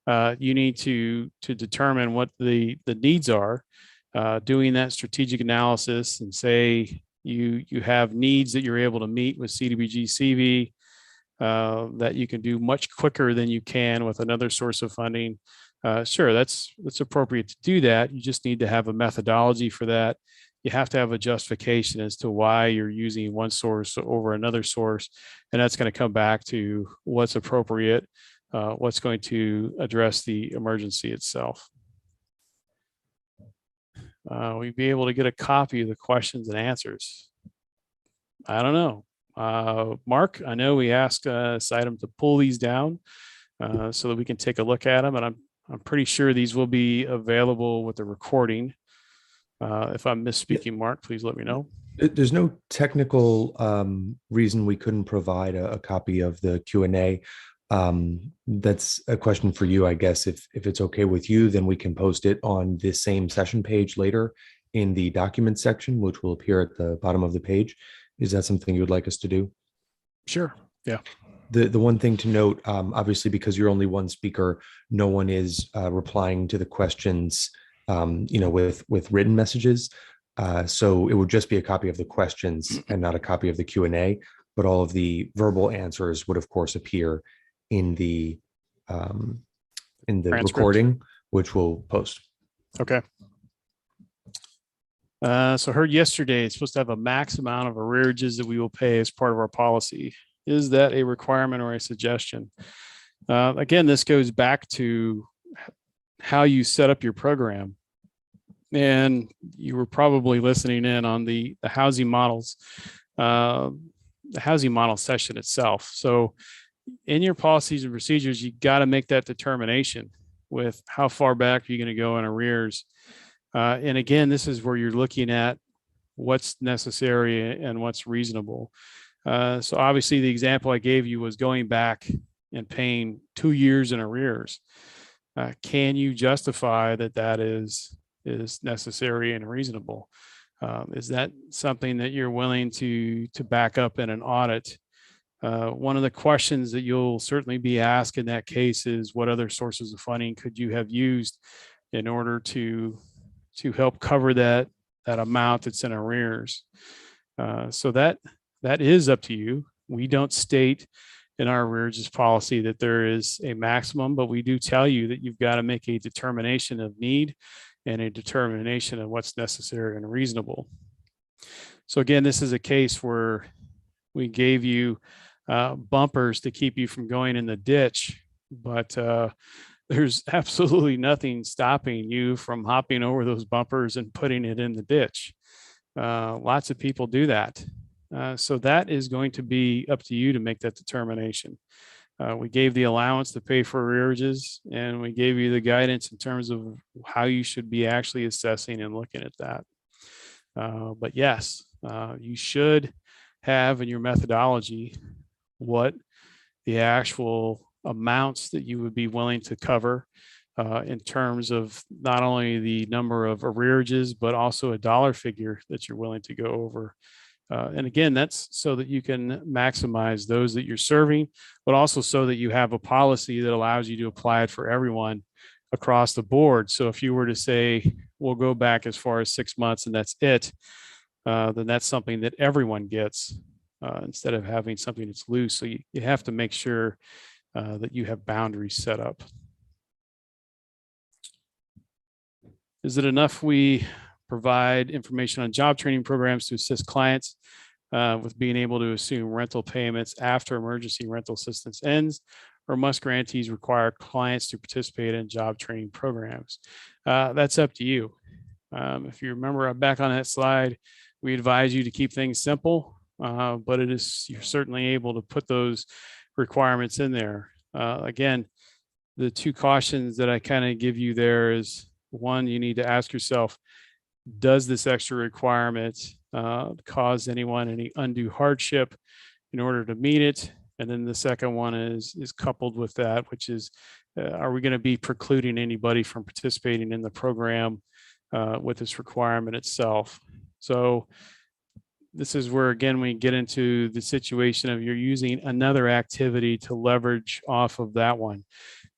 you need to determine what the needs are, doing that strategic analysis and say you have needs that you're able to meet with CDBG-CV that you can do much quicker than you can with another source of funding. Sure, that's appropriate to do that. You just need to have a methodology for that. You have to have a justification as to why you're using one source over another source. And that's going to come back to what's appropriate, what's going to address the emergency itself. We'd be able to get a copy of the questions and answers. I don't know. Mark, I know we asked item to pull these down so that we can take a look at them. And I'm pretty sure these will be available with the recording. If I'm misspeaking, Mark, please let me know. There's no technical reason we couldn't provide a copy of the Q&A. That's a question for you, I guess. If it's okay with you, then we can post it on this same session page later in the document section, which will appear at the bottom of the page. Is that something you would like us to do? Sure. Yeah. The one thing to note, obviously, because you're only one speaker, no one is replying to the questions, with written messages. So it would just be a copy of the questions and not a copy of the Q&A. But all of the verbal answers would, of course, appear in the um, Transcript. recording, which we'll post. Okay. So heard yesterday, it's supposed to have a max amount of arrearages that we will pay as part of our policy. Is that a requirement or a suggestion? Again, this goes back to how you set up your program. And you were probably listening in on the housing models, the housing model session itself. So in your policies and procedures, you got to make that determination with how far back are you going to go in arrears. And again, this is where you're looking at what's necessary and what's reasonable. So obviously the example I gave you was going back and paying 2 years in arrears. Can you justify that is necessary and reasonable? Is that something that you're willing to back up in an audit? One of the questions that you'll certainly be asked in that case is what other sources of funding could you have used in order to help cover that amount that's in arrears? So that is up to you. We don't state in our arrearages policy that there is a maximum, but we do tell you that you've got to make a determination of need and a determination of what's necessary and reasonable. So again, this is a case where we gave you bumpers to keep you from going in the ditch, but there's absolutely nothing stopping you from hopping over those bumpers and putting it in the ditch. Lots of people do that. So that is going to be up to you to make that determination. We gave the allowance to pay for arrearages, and we gave you the guidance in terms of how you should be actually assessing and looking at that. But yes, you should have in your methodology what the actual amounts that you would be willing to cover in terms of not only the number of arrearages, but also a dollar figure that you're willing to go over. And again, that's so that you can maximize those that you're serving, but also so that you have a policy that allows you to apply it for everyone across the board. So if you were to say, we'll go back as far as 6 months and that's it, then that's something that everyone gets instead of having something that's loose. So you have to make sure that you have boundaries set up. Is it enough we provide information on job training programs to assist clients with being able to assume rental payments after emergency rental assistance ends, or must grantees require clients to participate in job training programs? That's up to you. If you remember back on that slide, we advise you to keep things simple, but you're certainly able to put those requirements in there. Again, the two cautions that I kind of give you there is, one, you need to ask yourself, does this extra requirement cause anyone any undue hardship in order to meet it? And then the second one is coupled with that, which is, are we going to be precluding anybody from participating in the program with this requirement itself? So this is where, again, we get into the situation of you're using another activity to leverage off of that one.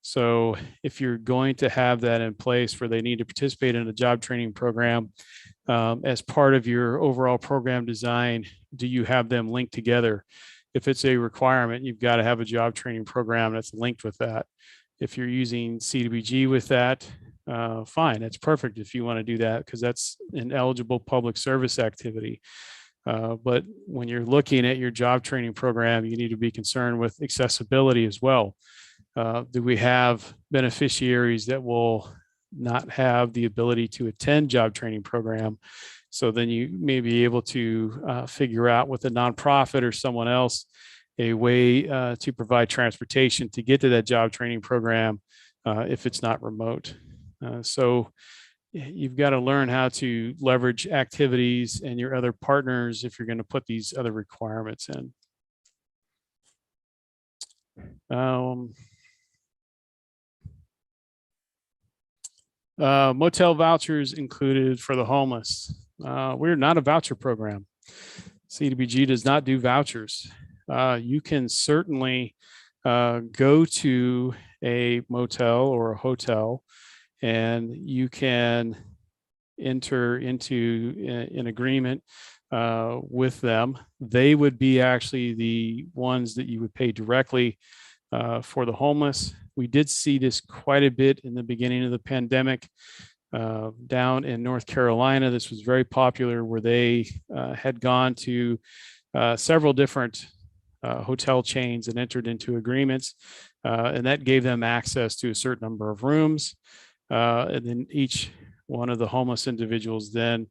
So if you're going to have that in place where they need to participate in a job training program as part of your overall program design, do you have them linked together? If it's a requirement, you've got to have a job training program that's linked with that. If you're using CDBG with that, fine, that's perfect if you want to do that, because that's an eligible public service activity. But when you're looking at your job training program, you need to be concerned with accessibility as well. Do we have beneficiaries that will not have the ability to attend job training program? So then you may be able to figure out with a nonprofit or someone else a way to provide transportation to get to that job training program if it's not remote. So you've got to learn how to leverage activities and your other partners if you're going to put these other requirements in. Motel vouchers included for the homeless. We're not a voucher program. CDBG does not do vouchers. you can certainly go to a motel or a hotel, and you can enter into an agreement with them. They would be actually the ones that you would pay directly for the homeless. We did see this quite a bit in the beginning of the pandemic. Down in North Carolina, this was very popular, where they had gone to several different hotel chains and entered into agreements, and that gave them access to a certain number of rooms. And then each one of the homeless individuals then,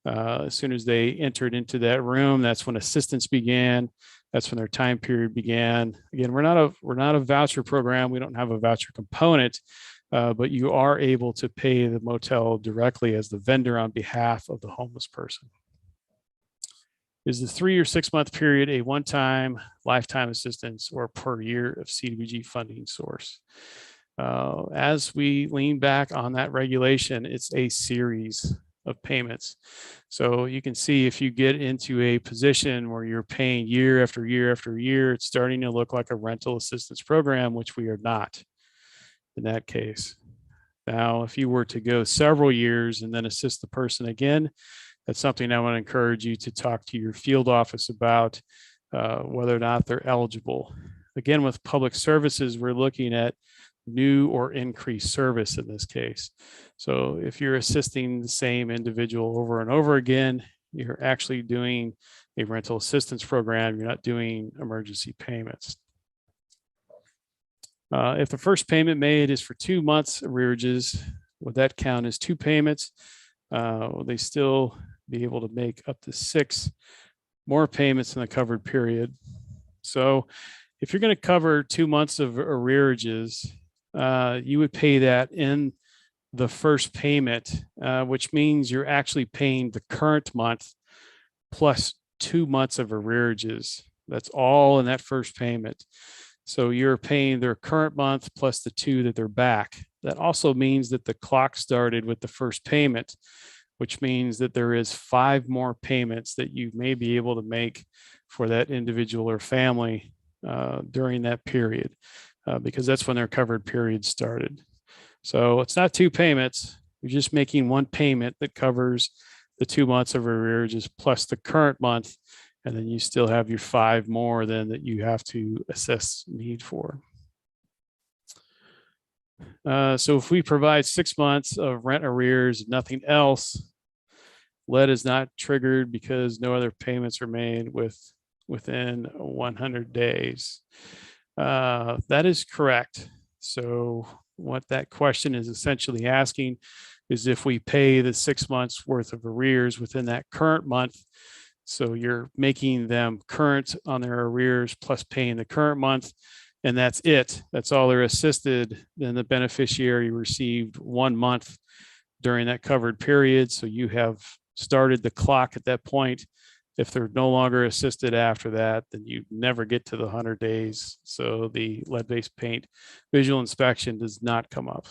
as soon as they entered into that room, that's when assistance began. That's when their time period began. Again, we're not a voucher program. We don't have a voucher component, but you are able to pay the motel directly as the vendor on behalf of the homeless person. Is the 3 or 6 month period a one-time, lifetime assistance, or per year of CDBG funding source? As we lean back on that regulation, it's a series of payments. So you can see, if you get into a position where you're paying year after year after year, it's starting to look like a rental assistance program, which we are not in that case. Now, if you were to go several years and then assist the person again, that's something I want to encourage you to talk to your field office about, whether or not they're eligible. Again, with public services, we're looking at new or increased service in this case. So if you're assisting the same individual over and over again, you're actually doing a rental assistance program. You're not doing emergency payments. If the first payment made is for 2 months arrearages, would that count as 2 payments? Will they still be able to make up to 6 more payments in the covered period? So if you're going to cover 2 months of arrearages, you would pay that in the first payment, which means you're actually paying the current month plus 2 months of arrearages. That's all in that first payment. So you're paying their current month plus the 2 that they're back. That also means that the clock started with the first payment, which means that there is 5 more payments that you may be able to make for that individual or family during that period, because that's when their covered period started. So it's not 2 payments. You're just making 1 payment that covers the 2 months of arrearages plus the current month. And then you still have your 5 more then that you have to assess need for. So if we provide 6 months of rent arrears, nothing else, lead is not triggered because no other payments are made within 100 days. That is correct. So what that question is essentially asking is if we pay the 6 months worth of arrears within that current month. So you're making them current on their arrears plus paying the current month, and that's it. That's all they're assisted. Then the beneficiary received 1 month during that covered period. So you have started the clock at that point. If they're no longer assisted after that, then you never get to the 100 days. So the lead-based paint visual inspection does not come up.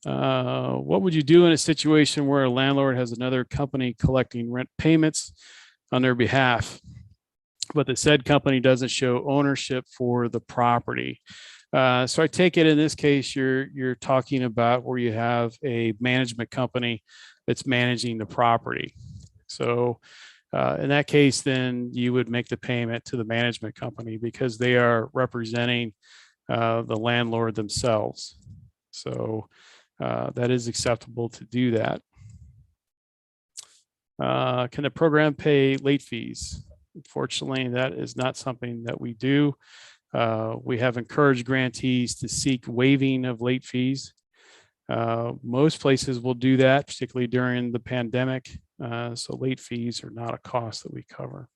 What would you do in a situation where a landlord has another company collecting rent payments on their behalf, but the said company doesn't show ownership for the property? So I take it in this case, you're talking about where you have a management company that's managing the property. So in that case, then you would make the payment to the management company because they are representing the landlord themselves. So that is acceptable to do that. Can the program pay late fees? Unfortunately, that is not something that we do. We have encouraged grantees to seek waiving of late fees. Most places will do that, particularly during the pandemic. So late fees are not a cost that we cover.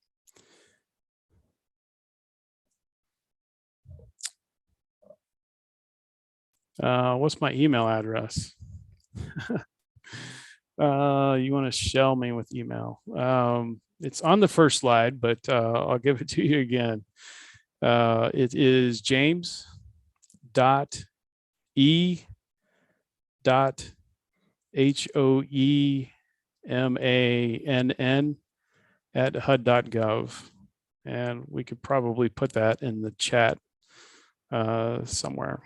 What's my email address? You want to shell me with email. It's on the first slide, but I'll give it to you again. It is james.e.hoe MANN at HUD.gov. And we could probably put that in the chat somewhere.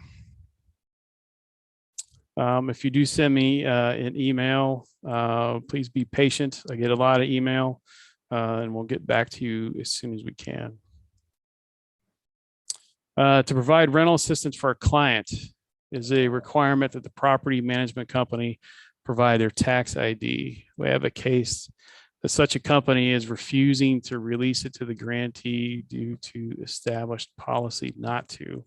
If you do send me an email, please be patient. I get a lot of email, and we'll get back to you as soon as we can. To provide rental assistance for a client is a requirement that the property management company provide their tax ID. We have a case that such a company is refusing to release it to the grantee due to established policy not to.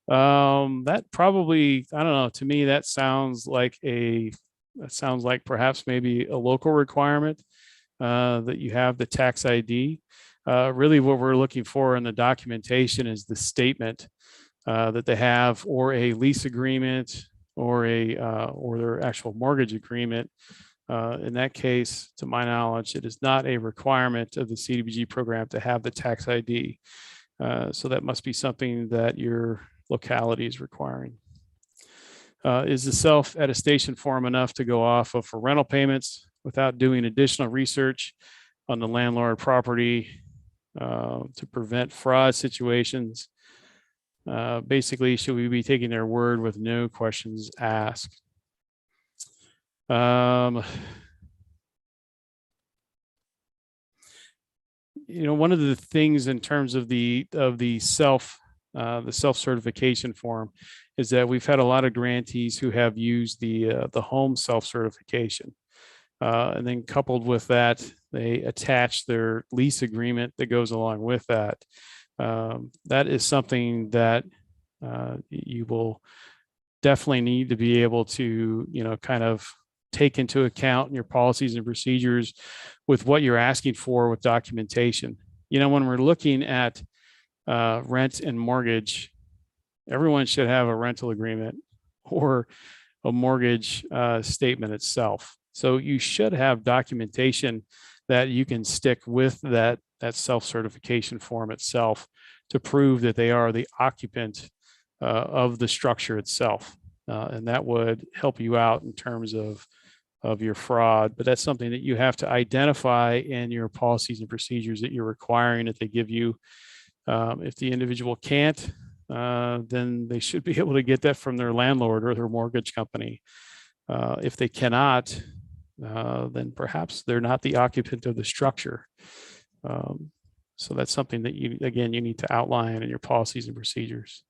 That probably, I don't know, to me, that sounds like perhaps maybe a local requirement that you have the tax ID. Really what we're looking for in the documentation is the statement that they have, or a lease agreement, or their actual mortgage agreement. In that case, to my knowledge, it is not a requirement of the CDBG program to have the tax ID. So that must be something that your locality is requiring. Is the self-attestation form enough to go off of for rental payments without doing additional research on the landlord property to prevent fraud situations? Basically, should we be taking their word with no questions asked? One of the things in terms of the self-certification form is that we've had a lot of grantees who have used the home self-certification. And then coupled with that, they attach their lease agreement that goes along with that. That is something that you will definitely need to be able to, kind of take into account in your policies and procedures with what you're asking for with documentation. When we're looking at rent and mortgage, everyone should have a rental agreement or a mortgage statement itself. So you should have documentation that you can stick with that self-certification form itself to prove that they are the occupant of the structure itself. And that would help you out in terms of your fraud, but that's something that you have to identify in your policies and procedures that you're requiring that they give you. If the individual can't, then they should be able to get that from their landlord or their mortgage company. If they cannot, then perhaps they're not the occupant of the structure. So that's something that you need to outline in your policies and procedures.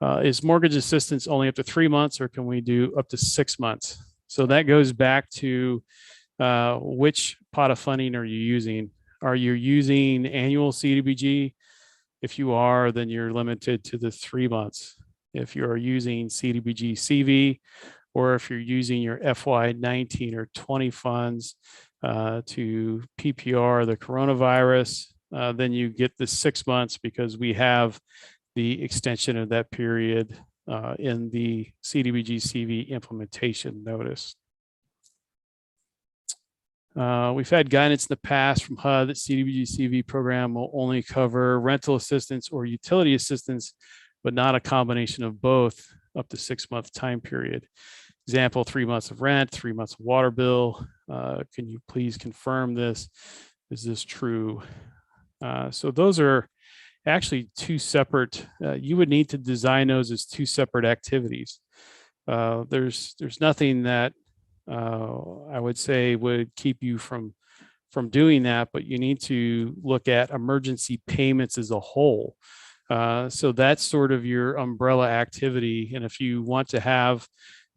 Is mortgage assistance only up to 3 months, or can we do up to 6 months? So that goes back to which pot of funding are you using? Are you using annual CDBG? If you are, then you're limited to the 3 months. If you're using CDBG-CV, or if you're using your FY19 or 20 funds to PPR the coronavirus, then you get the 6 months because we have the extension of that period in the CDBG-CV implementation notice. We've had guidance in the past from HUD that CDBG-CV program will only cover rental assistance or utility assistance, but not a combination of both up to 6 month time period. Example, 3 months of rent, 3 months of water bill. Can you please confirm this? Is this true? So those are actually two separate, you would need to design those as two separate activities. There's nothing that I would say would keep you from doing that, but you need to look at emergency payments as a whole. So that's sort of your umbrella activity. And if you want to have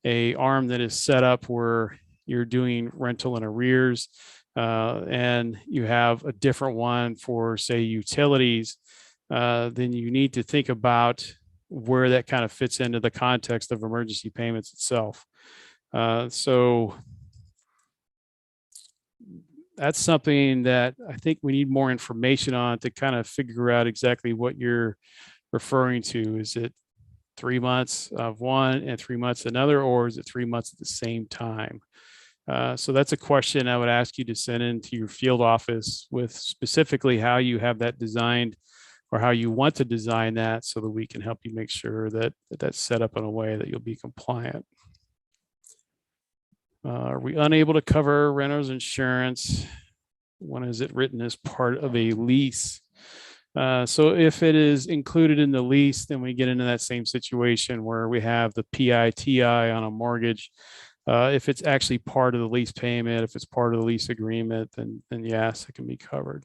a arm that is set up where you're doing rental and arrears, and you have a different one for, say, utilities, then you need to think about where that kind of fits into the context of emergency payments itself. So that's something that I think we need more information on to kind of figure out exactly what you're referring to. Is it 3 months of one and 3 months another, or is it 3 months at the same time? So that's a question I would ask you to send into your field office with specifically how you have that designed or how you want to design that so that we can help you make sure that that's set up in a way that you'll be compliant. Are we unable to cover renter's insurance? When is it written as part of a lease? So if it is included in the lease, then we get into that same situation where we have the PITI on a mortgage. If it's actually part of the lease payment, if it's part of the lease agreement, then yes, it can be covered.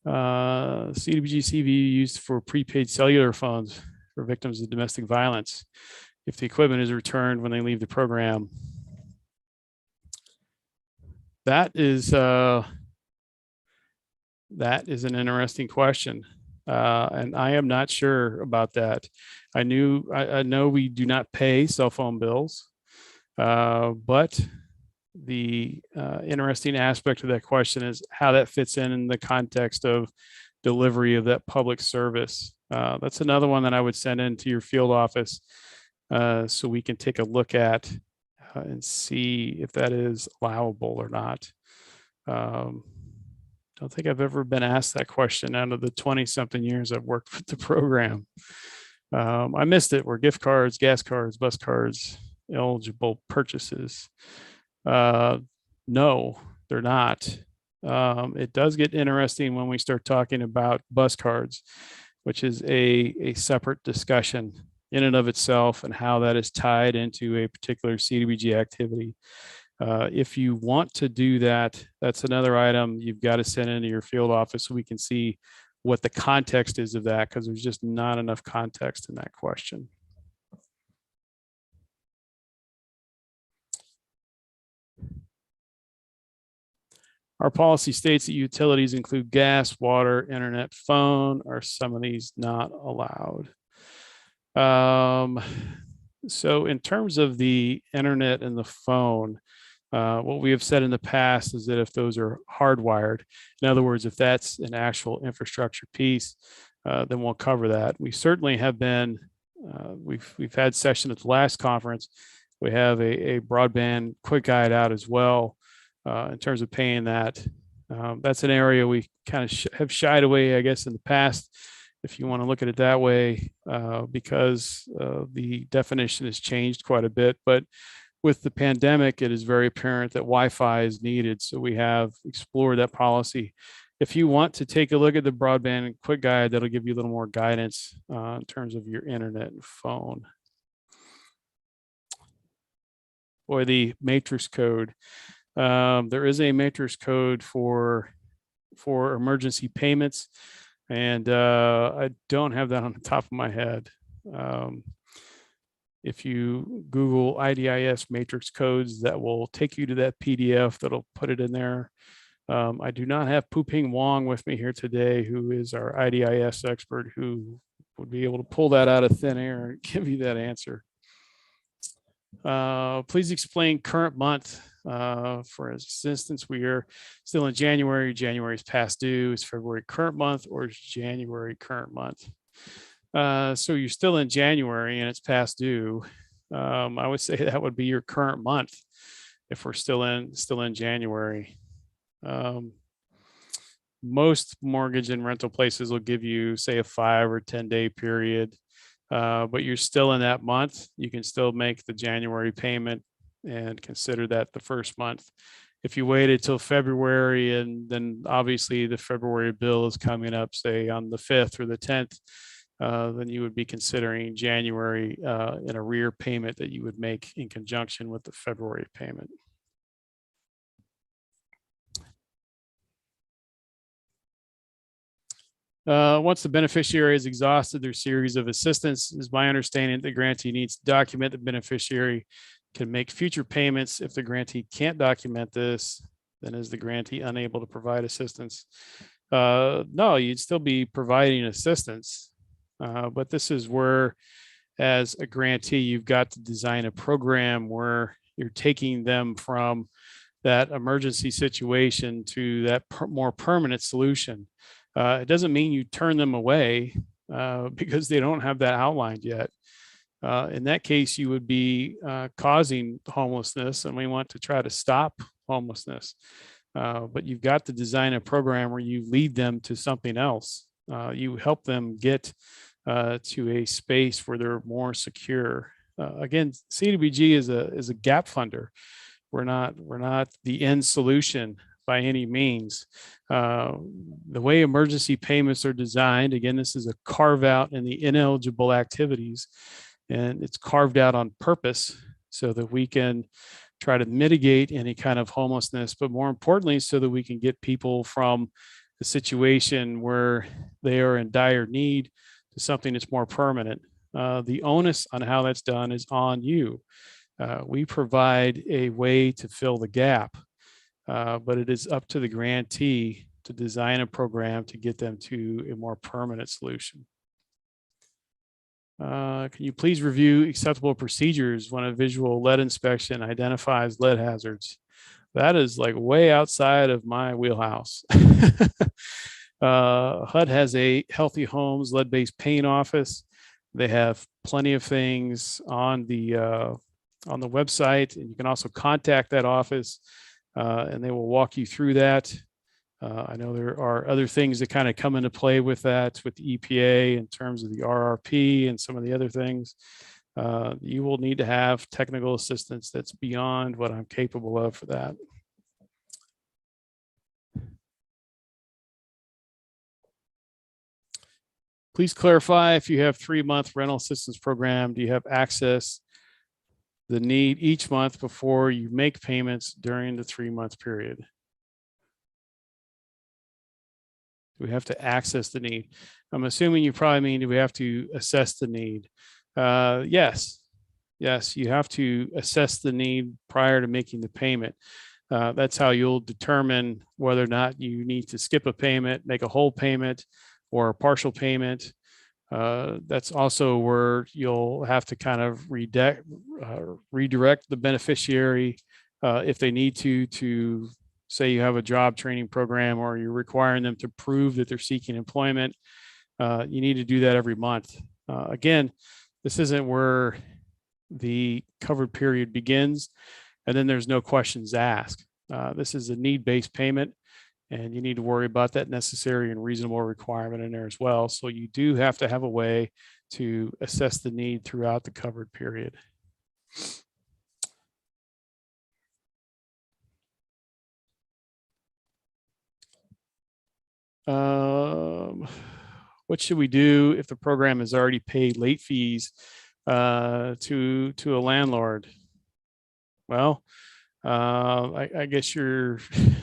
CDBG-CV used for prepaid cellular phones for victims of domestic violence if the equipment is returned when they leave the program. That is an interesting question. And I am not sure about that. I know we do not pay cell phone bills, but the interesting aspect of that question is how that fits in the context of delivery of that public service. That's another one that I would send into your field office so we can take a look at and see if that is allowable or not. Don't think I've ever been asked that question out of the 20-something years I've worked with the program. I missed it. Were gift cards, gas cards, bus cards eligible purchases? No, they're not. It does get interesting when we start talking about bus cards, which is a separate discussion in and of itself and how that is tied into a particular CDBG activity. If you want to do that, that's another item you've got to send into your field office so we can see what the context is of that, because there's just not enough context in that question. Our policy states that utilities include gas, water, internet, phone. Are some of these not allowed? So in terms of the internet and the phone, what we have said in the past is that if those are hardwired, in other words, if that's an actual infrastructure piece, then we'll cover that. We certainly have been, we've had session at the last conference. We have a broadband quick guide out as well in terms of paying that. That's an area we kind of have shied away, I guess, in the past, if you want to look at it that way, because the definition has changed quite a bit. But with the pandemic, it is very apparent that Wi-Fi is needed. So we have explored that policy. If you want to take a look at the broadband quick guide, that'll give you a little more guidance in terms of your internet and phone. Or the matrix code. There is a matrix code for emergency payments, and I don't have that on the top of my head. If you Google IDIS matrix codes, that will take you to that PDF that'll put it in there. I do not have Puping Wong with me here today, who is our IDIS expert, who would be able to pull that out of thin air and give you that answer. Please explain current month. For instance, we are still in January. January is past due. Is February current month, or is January current month? So you're still in January and it's past due. I would say that would be your current month if we're still in January. Most mortgage and rental places will give you, say, a 5 or 10 day period, but you're still in that month. You can still make the January payment and consider that the first month. If you waited till February, and then obviously the February bill is coming up, say on the 5th or the 10th, then you would be considering January an arrear payment that you would make in conjunction with the February payment. Once the beneficiary has exhausted their series of assistance, is my understanding the grantee needs to document the beneficiary can make future payments. If the grantee can't document this, then is the grantee unable to provide assistance? No, you'd still be providing assistance. But this is where, as a grantee, you've got to design a program where you're taking them from that emergency situation to that more permanent solution. It doesn't mean you turn them away because they don't have that outlined yet. In that case, you would be causing homelessness, and we want to try to stop homelessness. but you've got to design a program where you lead them to something else. You help them get to a space where they're more secure. Again, CDBG is a gap funder. We're not the end solution by any means. The way emergency payments are designed, again, this is a carve out in the ineligible activities, and it's carved out on purpose so that we can try to mitigate any kind of homelessness, but more importantly, so that we can get people from a situation where they are in dire need to something that's more permanent. The onus on how that's done is on you. We provide a way to fill the gap, but it is up to the grantee to design a program to get them to a more permanent solution. Can you please review acceptable procedures when a visual lead inspection identifies lead hazards? That is like way outside of my wheelhouse. HUD has a Healthy Homes lead-based paint office. They have plenty of things on the website, and you can also contact that office, and they will walk you through that. I know there are other things that kind of come into play with that, with the EPA in terms of the RRP and some of the other things. You will need to have technical assistance that's beyond what I'm capable of for that. Please clarify if you have 3-month rental assistance program, do you have access the need each month before you make payments during the 3-month period? Do we have to access the need? I'm assuming you probably mean, do we have to assess the need? Yes, you have to assess the need prior to making the payment. That's how you'll determine whether or not you need to skip a payment, make a whole payment, or a partial payment. That's also where you'll have to kind of redirect the beneficiary if they need to say you have a job training program or you're requiring them to prove that they're seeking employment. You need to do that every month. Again, this isn't where the covered period begins and then there's no questions asked. This is a need-based payment, and you need to worry about that necessary and reasonable requirement in there as well. So you do have to have a way to assess the need throughout the covered period. What should we do if the program has already paid late fees to a landlord? Well, I guess you're,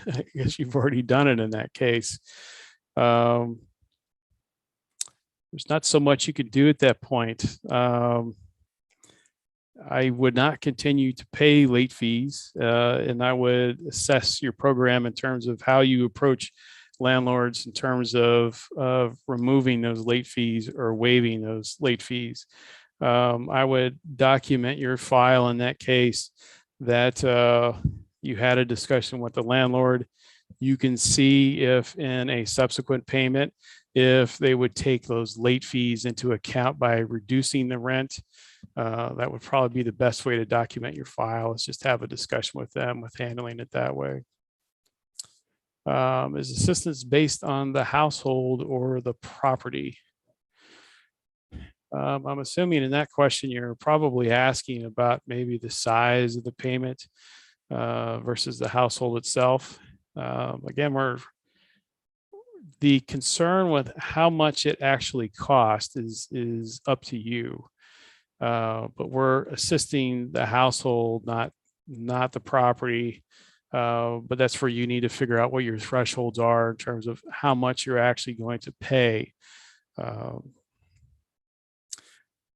I guess you've already done it in that case. There's not so much you could do at that point. I would not continue to pay late fees, and I would assess your program in terms of how you approach landlords in terms of removing those late fees or waiving those late fees. I would document your file in that case that you had a discussion with the landlord. You can see if in a subsequent payment, if they would take those late fees into account by reducing the rent. That would probably be the best way to document your file, is just have a discussion with them with handling it that way. Is assistance based on the household or the property? I'm assuming in that question, you're probably asking about maybe the size of the payment versus the household itself. Again, the concern with how much it actually costs is up to you. But we're assisting the household, not the property. But that's where you need to figure out what your thresholds are in terms of how much you're actually going to pay.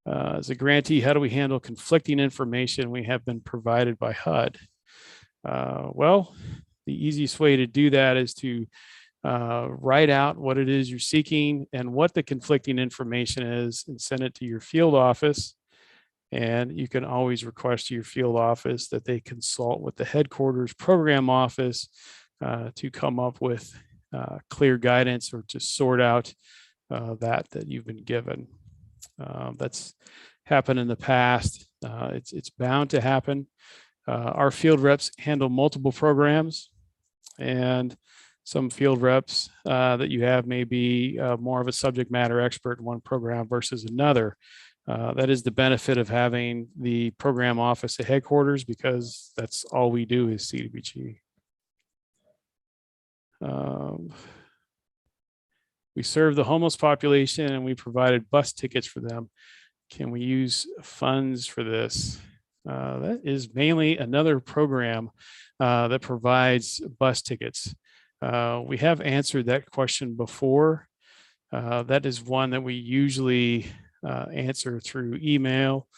As a grantee, how do we handle conflicting information we have been provided by HUD? Well, the easiest way to do that is to write out what it is you're seeking and what the conflicting information is and send it to your field office. And you can always request to your field office that they consult with the headquarters program office to come up with clear guidance or to sort out that you've been given. That's happened in the past. It's bound to happen. Our field reps handle multiple programs. and some field reps that you have may be more of a subject matter expert in one program versus another. That is the benefit of having the program office at headquarters, because that's all we do is CDBG. We serve the homeless population and we provided bus tickets for them. Can we use funds for this? That is mainly another program that provides bus tickets. We have answered that question before. That is one that we usually answer through email.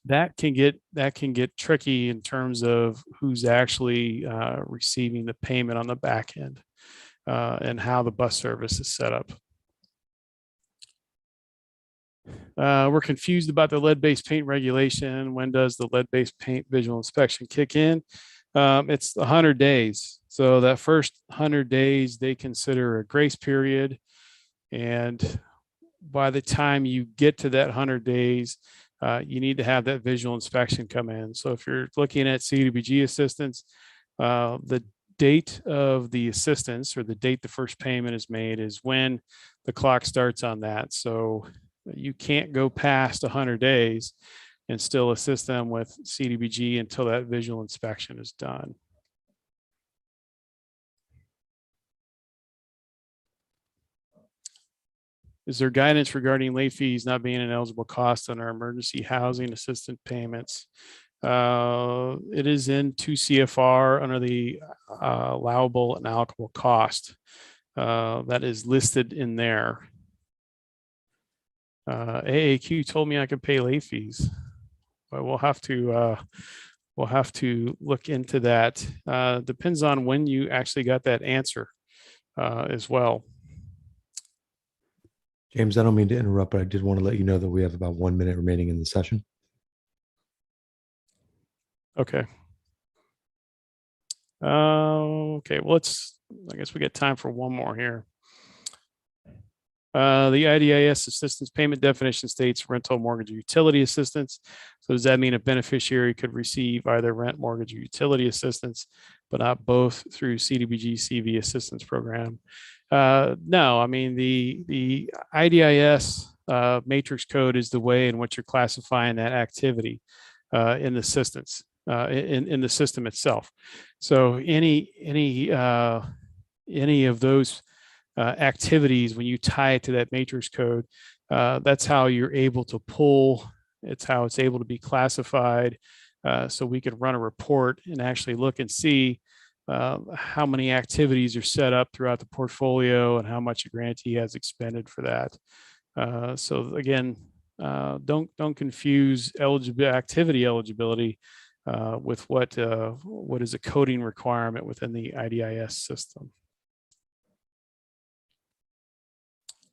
That can get tricky in terms of who's actually receiving the payment on the back end and how the bus service is set up. We're confused about the lead-based paint regulation. When does the lead-based paint visual inspection kick in? It's 100 days. So that first 100 days, they consider a grace period. And by the time you get to that 100 days, you need to have that visual inspection come in. So if you're looking at CDBG assistance, the date of the assistance, or the date the first payment is made, is when the clock starts on that. So you can't go past 100 days and still assist them with CDBG until that visual inspection is done. Is there guidance regarding late fees not being an eligible cost on our emergency housing assistance payments? It is in 2 CFR under the allowable and allocable cost. That is listed in there. AAQ told me I could pay late fees, but we'll have to look into that. Depends on when you actually got that answer as well. James, I don't mean to interrupt, but I did want to let you know that we have about 1 minute remaining in the session. Okay. Okay, well, I guess we got time for one more here. The IDIS assistance payment definition states rental, mortgage, or utility assistance. So does that mean a beneficiary could receive either rent, mortgage, or utility assistance, but not both through CDBG-CV assistance program? No, I mean, the IDIS matrix code is the way in which you're classifying that activity in the assistance, in the system itself. So any of those activities, when you tie it to that matrix code, that's how you're able to pull. It's how it's able to be classified. So we could run a report and actually look and see how many activities are set up throughout the portfolio and how much a grantee has expended for that. So again, don't confuse activity eligibility with what is a coding requirement within the IDIS system.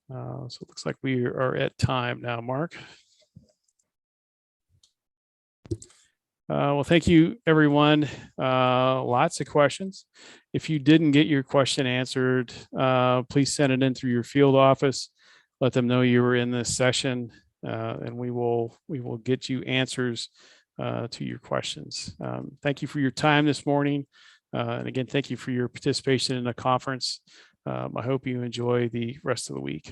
So it looks like we are at time now, Mark. Well, thank you, everyone. Lots of questions. If you didn't get your question answered, please send it in through your field office. Let them know you were in this session, and we will get you answers to your questions. Thank you for your time this morning. And again, thank you for your participation in the conference. I hope you enjoy the rest of the week.